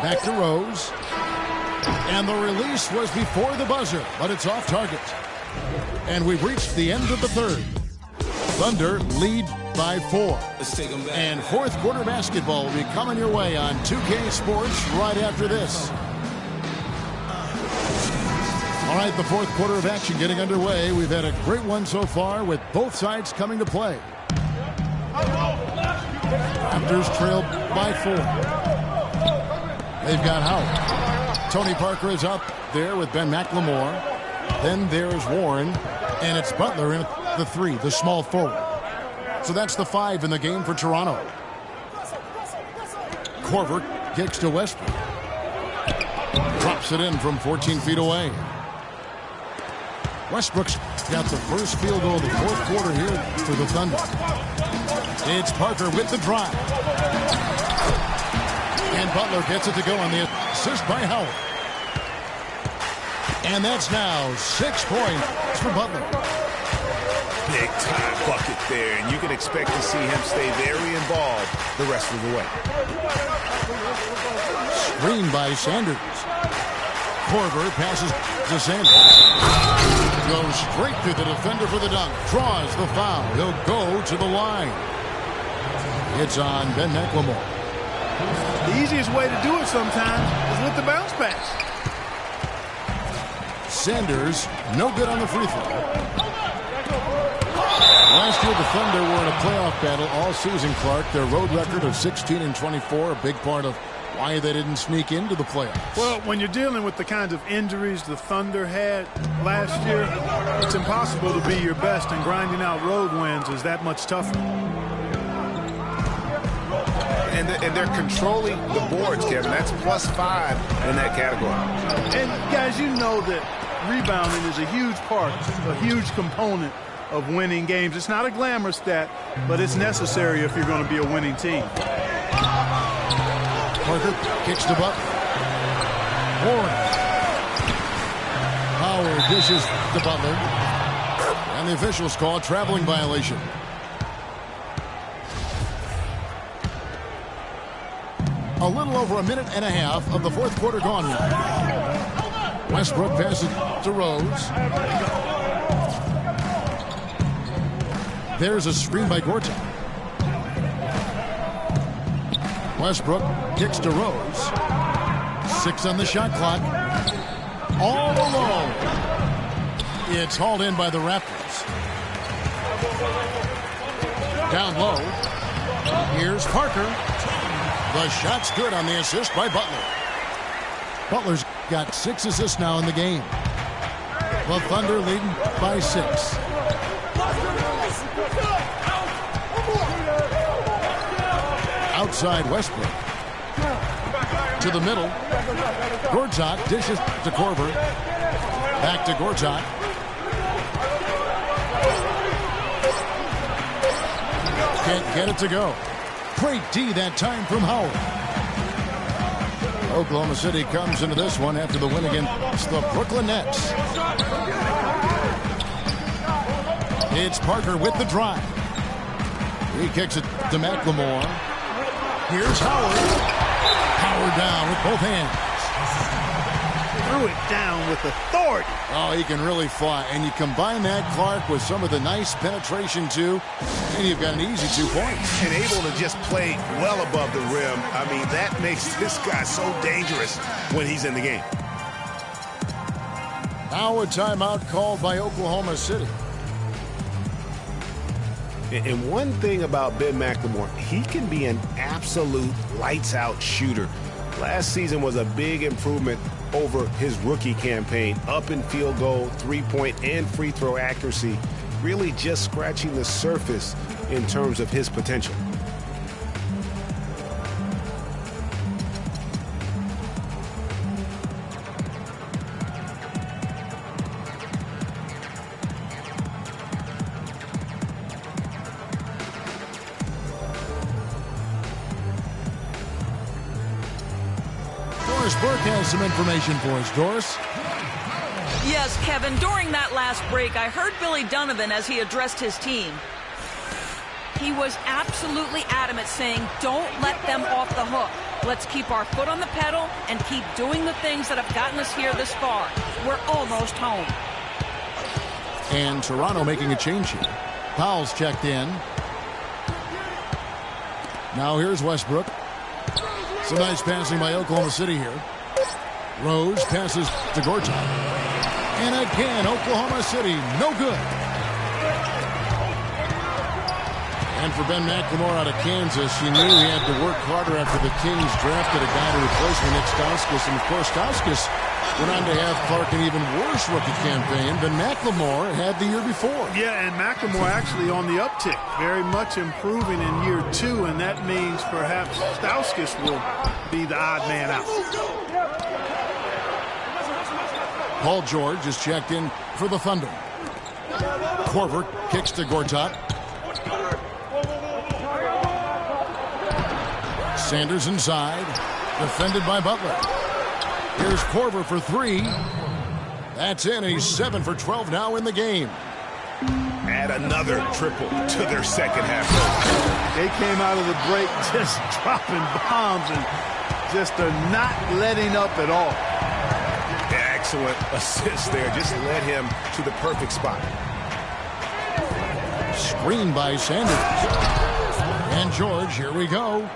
Back to Rose. And the release was before the buzzer, but it's off target. And we've reached the end of the third. Thunder lead by 4. And fourth quarter basketball will be coming your way on 2K Sports right after this. All right, the fourth quarter of action getting underway. We've had a great one so far with both sides coming to play. Raptors trail by 4. They've got Howard. Tony Parker is out there with Ben McLemore. Then there's Warren. And it's Butler in the 3, the small forward. So that's the 5 in the game for Toronto. Korver kicks to Westbrook. Drops it in from 14 feet away. Westbrook's got the first field goal of the fourth quarter here for the Thunder. It's Parker with the drive. And Butler gets it to go on the assist by Howard. And that's now 6 points for Butler. Big time bucket there, and you can expect to see him stay very involved the rest of the way. Screen by Sanders. Korver passes to Sanders. Goes straight to the defender for the dunk. Draws the foul. He'll go to the line. It's on Ben McLemore. The easiest way to do it sometimes is with the bounce pass. Sanders, no good on the free throw. Last year, the Thunder were in a playoff battle all season, Clark. Their road record of 16-24, a big part of why they didn't sneak into the playoffs. Well, when you're dealing with the kinds of injuries the Thunder had last year, it's impossible to be your best, and grinding out road wins is that much tougher. And they're controlling the boards, Kevin. That's +5 in that category. And, guys, you know that rebounding is a huge part, a huge component of winning games. It's not a glamour stat, but it's necessary if you're going to be a winning team. Parker kicks the butt. Horn. Howard dishes to Butler. And the officials call a traveling violation. A little over a minute and a half of the fourth quarter gone now. Westbrook passes to Rose. There's a screen by Gortat. Westbrook kicks to Rose. 6 on the shot clock. All alone. It's hauled in by the Raptors. Down low. Here's Parker. The shot's good on the assist by Butler. Butler's got 6 assists now in the game. The Thunder leading by 6. Outside Westbrook. To the middle. Gortat dishes to Korver. Back to Gortat. Can't get it to go. Great D that time from Howard. Oklahoma City comes into this one after the win against the Brooklyn Nets. It's Parker with the drive. He kicks it to McLemore. Here's Howard. Howard down with both hands. Threw it down with authority. Oh, he can really fly. And you combine that, Clark, with some of the nice penetration, too, and you've got an easy 2 points. And able to just play well above the rim. I mean, that makes this guy so dangerous when he's in the game. Now a timeout called by Oklahoma City. And one thing about Ben McLemore, he can be an absolute lights-out shooter. Last season was a big improvement over his rookie campaign. Up in field goal, three-point, and free throw accuracy. Really just scratching the surface in terms of his potential. Doris Burke has some information for us. Doris? Yes, Kevin, during that last break, I heard Billy Donovan as he addressed his team. He was absolutely adamant, saying, don't let them off the hook. Let's keep our foot on the pedal and keep doing the things that have gotten us here this far. We're almost home. And Toronto making a change here. Powell's checked in. Now here's Westbrook. Some nice passing by Oklahoma City here. Rose passes to Gortat. And again, Oklahoma City, no good. And for Ben McLemore out of Kansas, he knew he had to work harder after the Kings drafted a guy to replace Nick Stauskas. And of course, Stauskas went on to have Clark an even worse rookie campaign than McLemore had the year before. Yeah, and McLemore actually on the uptick, very much improving in year 2, and that means perhaps Stauskas will be the odd man out. Paul George is checked in for the Thunder. Korver kicks to Gortat. Sanders inside, defended by Butler. Here's Korver for 3. That's in, and he's 7 for 12 now in the game. Add another triple to their second half. They came out of the break just dropping bombs and just not letting up at all. Excellent assist there. Just led him to the perfect spot. Screen by Sanders. And George, here we go.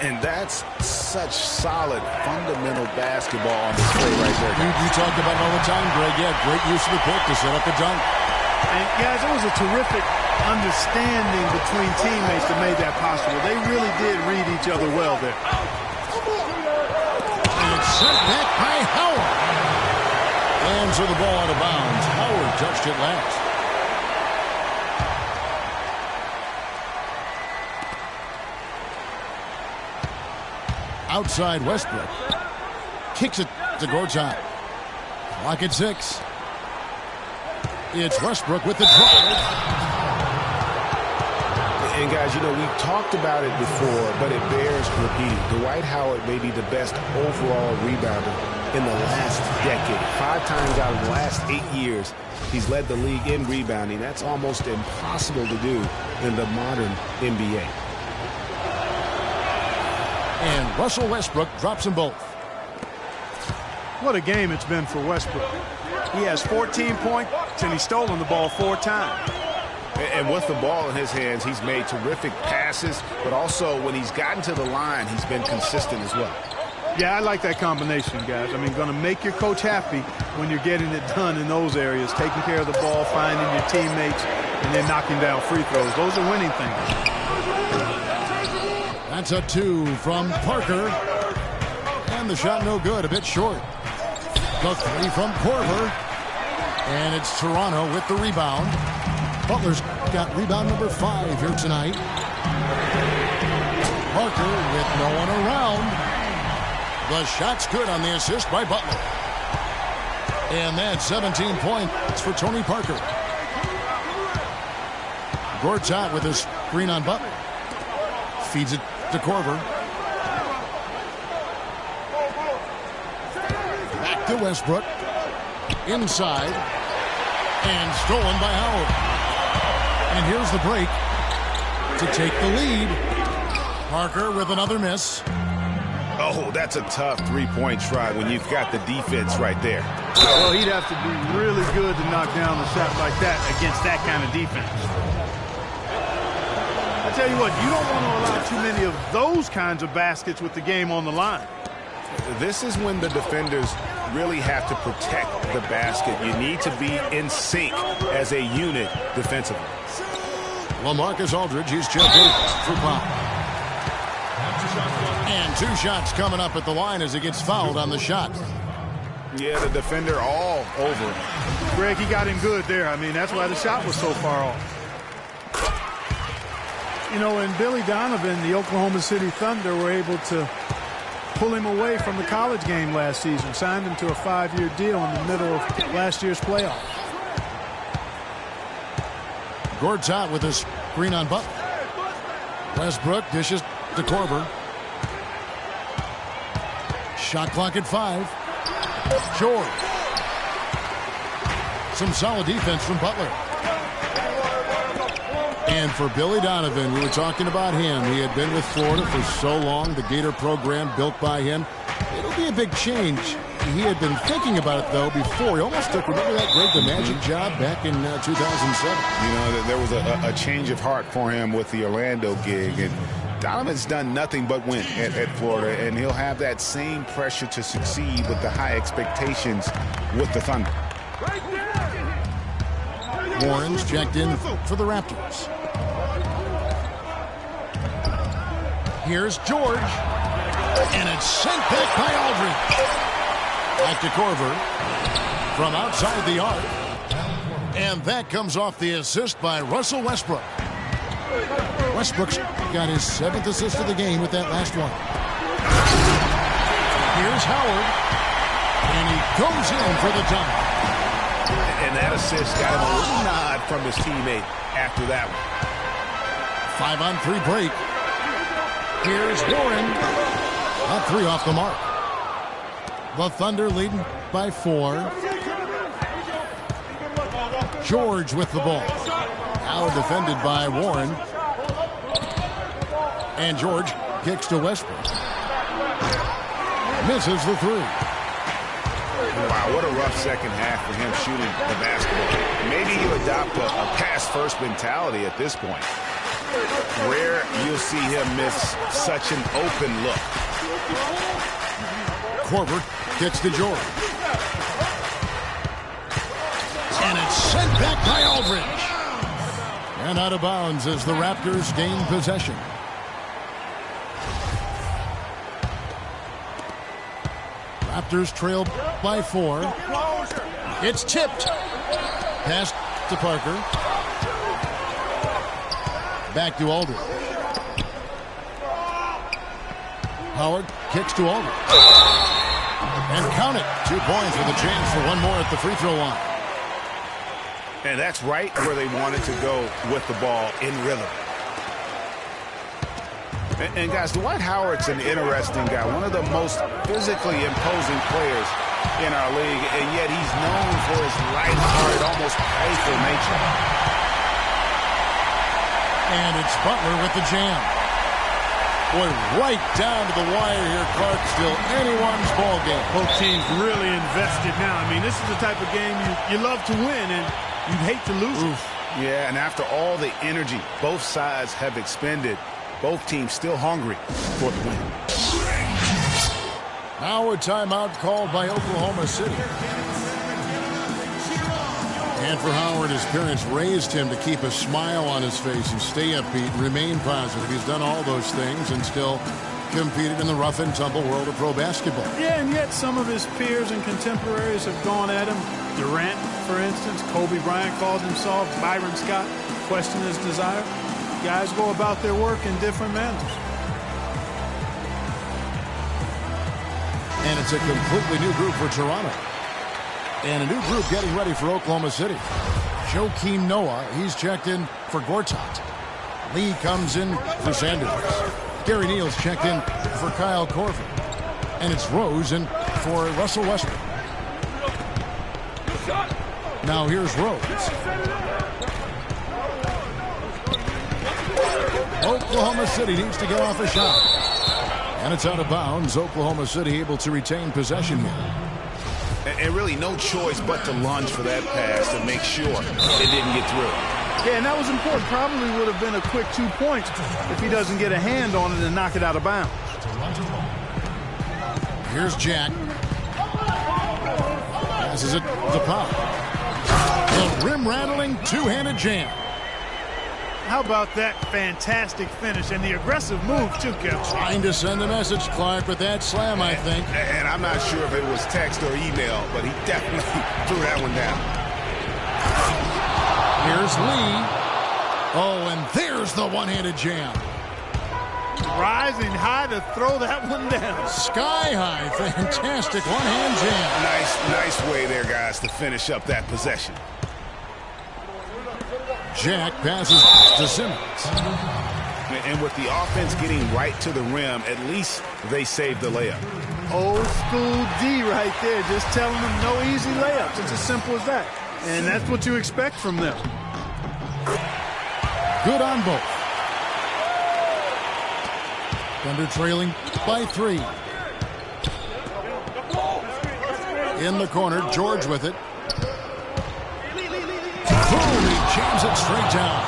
And that's such solid, fundamental basketball on display right there. You talk about it all the time, Greg. Yeah, great use of the pick to set up the dunk. And guys, it was a terrific understanding between teammates that made that possible. They really did read each other well there. And it's sent back by Howard. And so the ball out of bounds. Howard touched it last. Outside Westbrook. Kicks it to Gortat. Clock at 6. It's Westbrook with the drive. And guys, you know, we've talked about it before, but it bears repeating. Dwight Howard may be the best overall rebounder in the last decade. 5 times out of the last 8 years, he's led the league in rebounding. That's almost impossible to do in the modern NBA. And Russell Westbrook drops them both. What a game it's been for Westbrook. He has 14 points, and he's stolen the ball 4 times. And with the ball in his hands, he's made terrific passes, but also when he's gotten to the line, he's been consistent as well. Yeah, I like that combination, guys. I mean, going to make your coach happy when you're getting it done in those areas, taking care of the ball, finding your teammates, and then knocking down free throws. Those are winning things. That's a 2 from Parker. And the shot no good, a bit short. The 3 from Korver. And it's Toronto with the rebound. Butler's got rebound number 5 here tonight. Parker with no one around. The shot's good on the assist by Butler. And that's 17 points for Tony Parker. Gortat with a screen on Butler. Feeds it to Korver. Back to Westbrook. Inside. And stolen by Howard. And here's the break to take the lead. Parker with another miss. Oh, that's a tough three-point try when you've got the defense right there. Well, he'd have to be really good to knock down a shot like that against that kind of defense. I tell you what, you don't want to allow too many of those kinds of baskets with the game on the line. This is when the defenders really have to protect the basket. You need to be in sync as a unit defensively. LaMarcus Aldridge, he's checked in for foul. And 2 shots coming up at the line as he gets fouled on the shot. Yeah, the defender all over him. Greg, he got him good there. I mean, that's why the shot was so far off. You know, and Billy Donovan, the Oklahoma City Thunder, were able to pull him away from the college game last season, signed him to a 5-year deal in the middle of last year's playoff. Gortat with a screen on Butler. Westbrook dishes to Korver. Shot clock at 5. George. Some solid defense from Butler. And for Billy Donovan, we were talking about him. He had been with Florida for so long, the Gator program built by him. It'll be a big change. He had been thinking about it, though, before. He almost took, remember that Greg the Magic job back in 2007? You know, there was a change of heart for him with the Orlando gig. And Donovan's done nothing but win at Florida, and he'll have that same pressure to succeed with the high expectations with the Thunder. Warren's checked in for the Raptors. Here's George. And it's sent back by Aldridge. Back to Korver. From outside the arc. And that comes off the assist by Russell Westbrook. Westbrook's got his 7th assist of the game with that last one. Here's Howard. And he goes in for the dunk. And that assist got him a little nod from his teammate after that one. 5-on-3 break. Here's Warren. A 3 off the mark. The Thunder leading by 4. George with the ball. Now defended by Warren. And George kicks to Westbrook. Misses the 3. Wow, what a rough second half for him shooting the basketball. Maybe you adopt a pass-first mentality at this point. Rare you'll see him miss such an open look. Korver gets to George. And it's sent back by Aldridge. And out of bounds as the Raptors gain possession. Raptors trail by 4. It's tipped. Pass to Parker. Back to Aldridge. Howard kicks to Aldridge. And count it. 2 points with a chance for one more at the free throw line. And that's right where they wanted to go with the ball, in rhythm. And guys, Dwight Howard's an interesting guy, one of the most physically imposing players in our league, and yet he's known for his lighthearted, almost playful nature. And it's Butler with the jam. Boy, right down to the wire here, Clark. Still anyone's ball game. Both teams really invested now. I mean, this is the type of game you love to win, and you'd hate to lose it. Yeah, and after all the energy both sides have expended, both teams still hungry for the win. Now a timeout called by Oklahoma City. And for Howard, his parents raised him to keep a smile on his face and stay upbeat and remain positive. He's done all those things and still competed in the rough and tumble world of pro basketball. Yeah, and yet some of his peers and contemporaries have gone at him. Durant, for instance, Kobe Bryant called him soft. Byron Scott questioned his desire. Guys go about their work in different manners. And it's a completely new group for Toronto. And a new group getting ready for Oklahoma City. Joakim Noah, he's checked in for Gortat. Lee comes in for Sanders. Gary Neal's checked in for Kyle Korver. And it's Rose in for Russell Westbrook. Now here's Rose. Oklahoma City needs to get off a shot. And it's out of bounds. Oklahoma City able to retain possession here. And really no choice but to lunge for that pass to make sure it didn't get through. Yeah, and that was important. Probably would have been a quick 2 points if he doesn't get a hand on it and knock it out of bounds. Here's Jack. Passes it to Pop. The rim-rattling two-handed jam. How about that fantastic finish and the aggressive move, too, Kevin? Trying to send a message, Clark, with that slam, I think. And I'm not sure if it was text or email, but he definitely threw that one down. Here's Lee. Oh, and there's the one-handed jam. Rising high to throw that one down. Sky high. Fantastic one-hand jam. Nice way there, guys, to finish up that possession. Jack passes to Simmons. And with the offense getting right to the rim, at least they saved the layup. Old school D right there, just telling them no easy layups. It's as simple as that. And that's what you expect from them. Good on both. Thunder trailing by 3. In the corner, George with it. Boom, he jams it straight down.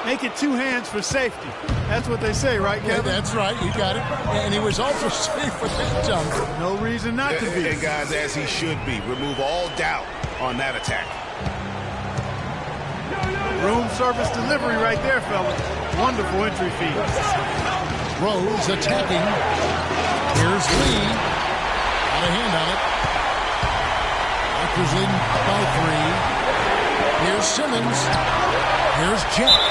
Make it 2 hands for safety. That's what they say, right, Kevin? Yeah, that's right. You got it. And he was also safe with that jump. No reason not to be. And guys, as he should be. Remove all doubt on that attack. Room service delivery right there, fellas. Wonderful entry feed. Rose attacking. Here's Lee. Got a hand on it. Raptors in by 3. Here's Simmons. Here's Jack.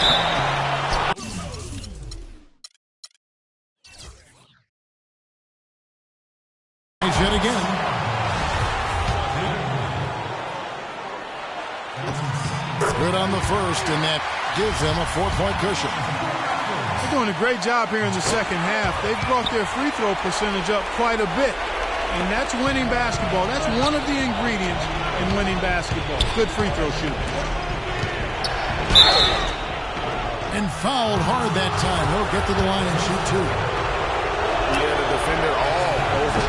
He's hit again. Good on the first, and that gives them a 4-point cushion. They're doing a great job here in the second half. They've brought their free throw percentage up quite a bit. And that's winning basketball. That's one of the ingredients in winning basketball. Good free throw shooting. And fouled hard that time. He'll get to the line and shoot 2. Yeah, the defender all over.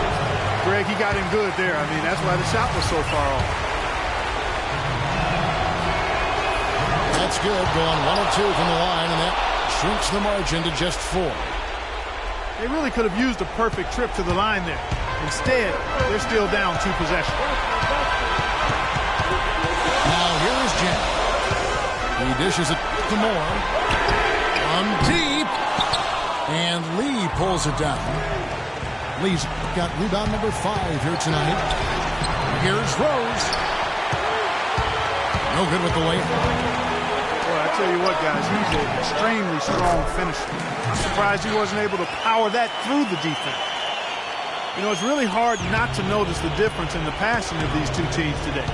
Greg, he got him good there. I mean, that's why the shot was so far off. That's good. Going 1 of 2 from the line, and that shrinks the margin to just 4. They really could have used a perfect trip to the line there. Instead, they're still down 2 possessions. Now here's Jack. He dishes it to Moore. From deep. And Lee pulls it down. Lee's got rebound number 5 here tonight. Here's Rose. No good with the layup. Boy, I tell you what, guys, he's an extremely strong finisher. I'm surprised he wasn't able to power that through the defense. You know, it's really hard not to notice the difference in the passing of these two teams today.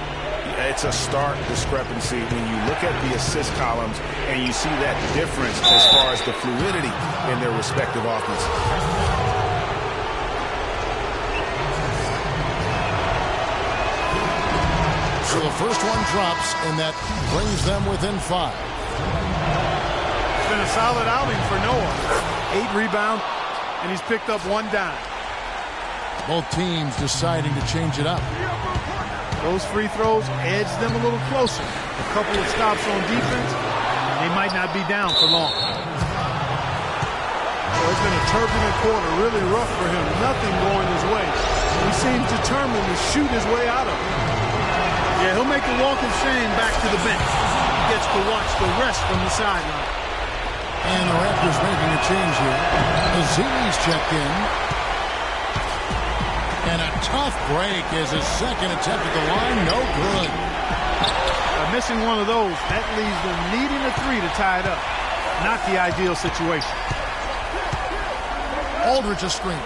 It's a stark discrepancy when you look at the assist columns and you see that difference as far as the fluidity in their respective offenses. So the first one drops, and that brings them within 5. It's been a solid outing for Noah. 8 rebounds, and he's picked up 1 dime. Both teams deciding to change it up. Those free throws edge them a little closer. A couple of stops on defense, and they might not be down for long. So it's been a turbulent quarter, really rough for him. Nothing going his way. He seems determined to shoot his way out of it. Yeah, he'll make the walk of shame back to the bench. He gets to watch the rest from the sideline. And the Raptors making a change here. Azili's checked in. And a tough break is his second attempt at the line. No good. By missing one of those, that leaves them needing a 3 to tie it up. Not the ideal situation. Aldridge a screen.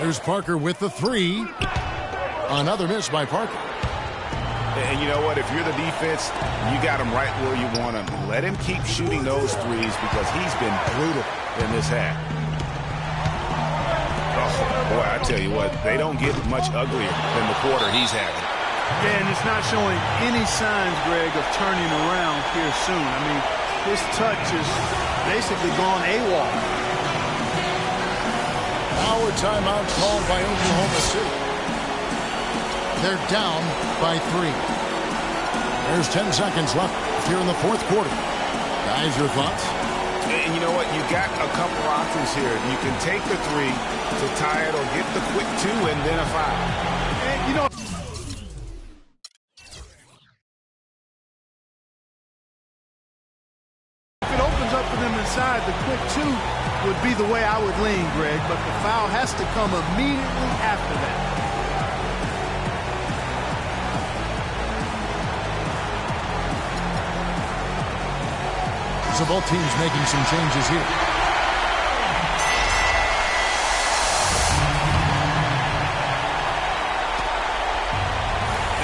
There's Parker with the 3. Another miss by Parker. And you know what? If you're the defense, you got him right where you want him. Let him keep shooting those threes because he's been brutal in this half. Boy, I tell you what, they don't get much uglier than the quarter he's having. Yeah, and it's not showing any signs, Greg, of turning around here soon. I mean, his touch is basically gone AWOL. Our timeout called by Oklahoma City. They're down by 3. There's 10 seconds left here in the 4th quarter. Guys, your thoughts? And you know what? You got a couple options here. You can take the 3 to tie it or get the quick 2 and then a 5. And, you know, if it opens up for them inside, the quick 2 would be the way I would lean, Greg, but the foul has to come immediately after that. So both teams making some changes here.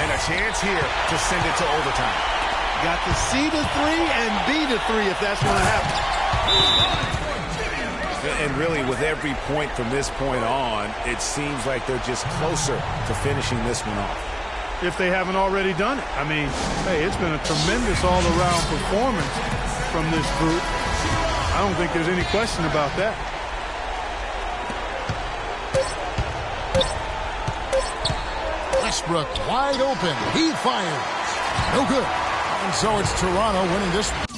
And a chance here to send it to overtime. Got to see the 3 and be the 3 if that's going to happen. And really, with every point from this point on, it seems like they're just closer to finishing this one off. If they haven't already done it. I mean, hey, it's been a tremendous all-around performance from this group. I don't think there's any question about that. Westbrook wide open. He fires. No good. And so it's Toronto winning this one.